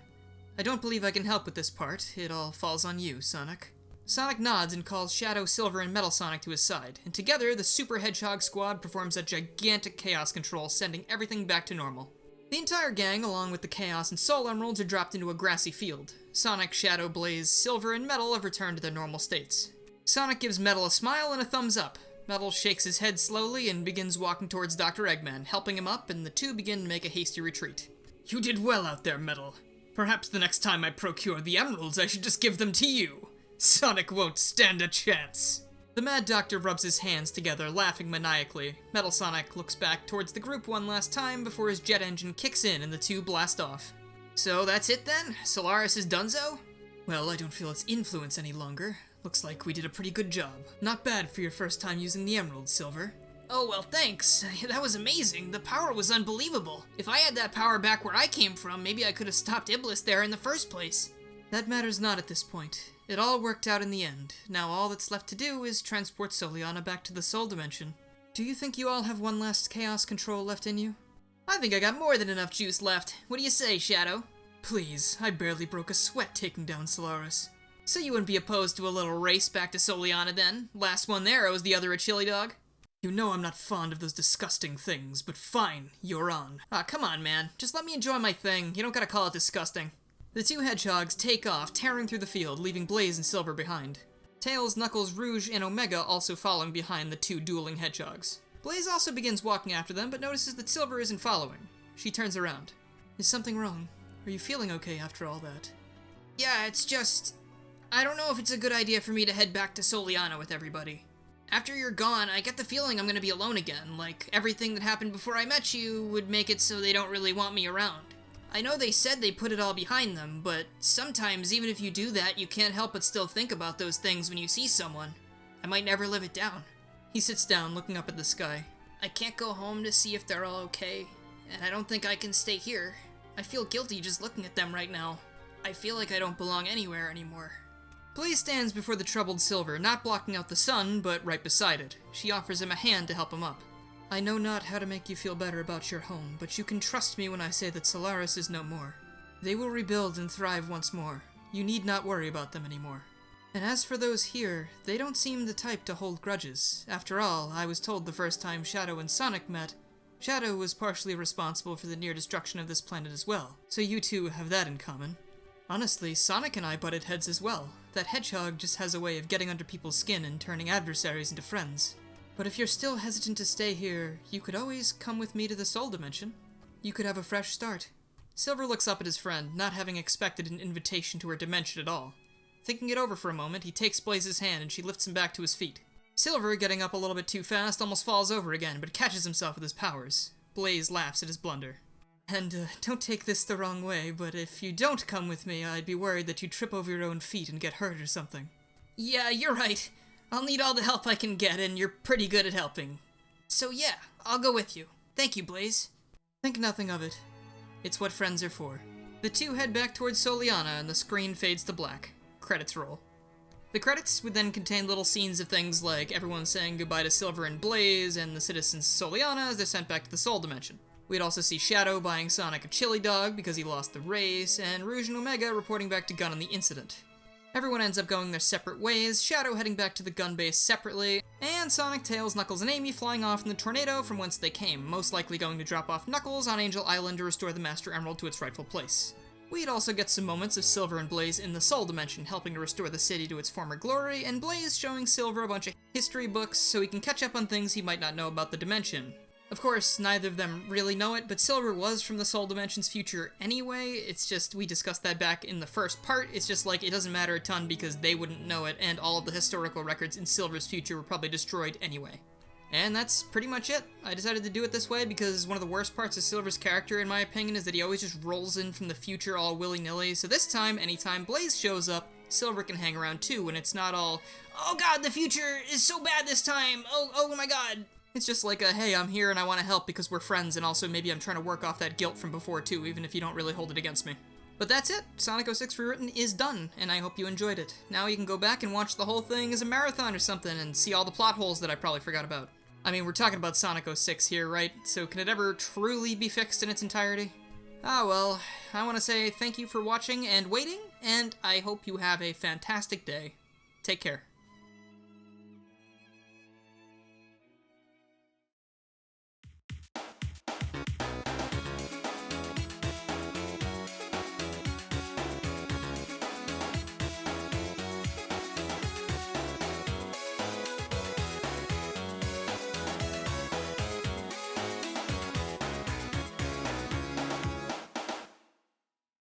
I don't believe I can help with this part. It all falls on you, Sonic. Sonic nods and calls Shadow, Silver, and Metal Sonic to his side, and together the Super Hedgehog Squad performs a gigantic chaos control, sending everything back to normal. The entire gang, along with the Chaos and Soul Emeralds, are dropped into a grassy field. Sonic, Shadow, Blaze, Silver, and Metal have returned to their normal states. Sonic gives Metal a smile and a thumbs up. Metal shakes his head slowly and begins walking towards Dr. Eggman, helping him up, and the two begin to make a hasty retreat. You did well out there, Metal. Perhaps the next time I procure the emeralds, I should just give them to you. Sonic won't stand a chance. The Mad Doctor rubs his hands together, laughing maniacally. Metal Sonic looks back towards the group one last time before his jet engine kicks in and the two blast off. So that's it then? Solaris is donezo? Well, I don't feel its influence any longer. Looks like we did a pretty good job. Not bad for your first time using the emerald, Silver. Oh, well, thanks. That was amazing. The power was unbelievable. If I had that power back where I came from, maybe I could have stopped Iblis there in the first place. That matters not at this point. It all worked out in the end. Now all that's left to do is transport Soliana back to the Soul Dimension. Do you think you all have one last Chaos Control left in you? I think I got more than enough juice left. What do you say, Shadow? Please, I barely broke a sweat taking down Solaris. So you wouldn't be opposed to a little race back to Soliana then? Last one there owes the other a chili dog? You know I'm not fond of those disgusting things, but fine, you're on. Aw, come on, man. Just let me enjoy my thing. You don't gotta call it disgusting. The two hedgehogs take off, tearing through the field, leaving Blaze and Silver behind. Tails, Knuckles, Rouge, and Omega also following behind the two dueling hedgehogs. Blaze also begins walking after them, but notices that Silver isn't following. She turns around. Is something wrong? Are you feeling okay after all that? Yeah, it's just... I don't know if it's a good idea for me to head back to Soliana with everybody. After you're gone, I get the feeling I'm gonna be alone again, like everything that happened before I met you would make it so they don't really want me around. I know they said they put it all behind them, but sometimes even if you do that, you can't help but still think about those things when you see someone. I might never live it down. He sits down, looking up at the sky. I can't go home to see if they're all okay, and I don't think I can stay here. I feel guilty just looking at them right now. I feel like I don't belong anywhere anymore. Blaze stands before the troubled Silver, not blocking out the sun, but right beside it. She offers him a hand to help him up. I know not how to make you feel better about your home, but you can trust me when I say that Solaris is no more. They will rebuild and thrive once more. You need not worry about them anymore. And as for those here, they don't seem the type to hold grudges. After all, I was told the first time Shadow and Sonic met, Shadow was partially responsible for the near destruction of this planet as well, so you two have that in common. Honestly, Sonic and I butted heads as well. That hedgehog just has a way of getting under people's skin and turning adversaries into friends. But if you're still hesitant to stay here, you could always come with me to the Soul Dimension. You could have a fresh start. Silver looks up at his friend, not having expected an invitation to her dimension at all. Thinking it over for a moment, he takes Blaze's hand and she lifts him back to his feet. Silver, getting up a little bit too fast, almost falls over again, but catches himself with his powers. Blaze laughs at his blunder. And don't take this the wrong way, but if you don't come with me, I'd be worried that you'd trip over your own feet and get hurt or something. Yeah, you're right. I'll need all the help I can get, and you're pretty good at helping. So yeah, I'll go with you. Thank you, Blaze. Think nothing of it. It's what friends are for. The two head back towards Soliana, and the screen fades to black. Credits roll. The credits would then contain little scenes of things like everyone saying goodbye to Silver and Blaze, and the citizens of Soliana as they're sent back to the Soul Dimension. We'd also see Shadow buying Sonic a chili dog because he lost the race, and Rouge and Omega reporting back to Gun on the incident. Everyone ends up going their separate ways, Shadow heading back to the gun base separately, and Sonic, Tails, Knuckles, and Amy flying off in the tornado from whence they came, most likely going to drop off Knuckles on Angel Island to restore the Master Emerald to its rightful place. We'd also get some moments of Silver and Blaze in the Soul Dimension, helping to restore the city to its former glory, and Blaze showing Silver a bunch of history books so he can catch up on things he might not know about the dimension. Of course, neither of them really know it, but Silver was from the Soul Dimension's future anyway. It's just, we discussed that back in the first part. It's just like, it doesn't matter a ton because they wouldn't know it, and all of the historical records in Silver's future were probably destroyed anyway. And that's pretty much it. I decided to do it this way because one of the worst parts of Silver's character, in my opinion, is that he always just rolls in from the future all willy-nilly. So this time, anytime Blaze shows up, Silver can hang around too, and it's not all, oh god, the future is so bad this time, oh my god. It's just like a, hey, I'm here and I want to help because we're friends, and also maybe I'm trying to work off that guilt from before too, even if you don't really hold it against me. But that's it. Sonic 06 Rewritten is done, and I hope you enjoyed it. Now you can go back and watch the whole thing as a marathon or something and see all the plot holes that I probably forgot about. I mean, we're talking about Sonic 06 here, right? So can it ever truly be fixed in its entirety? Ah well, I want to say thank you for watching and waiting, and I hope you have a fantastic day. Take care.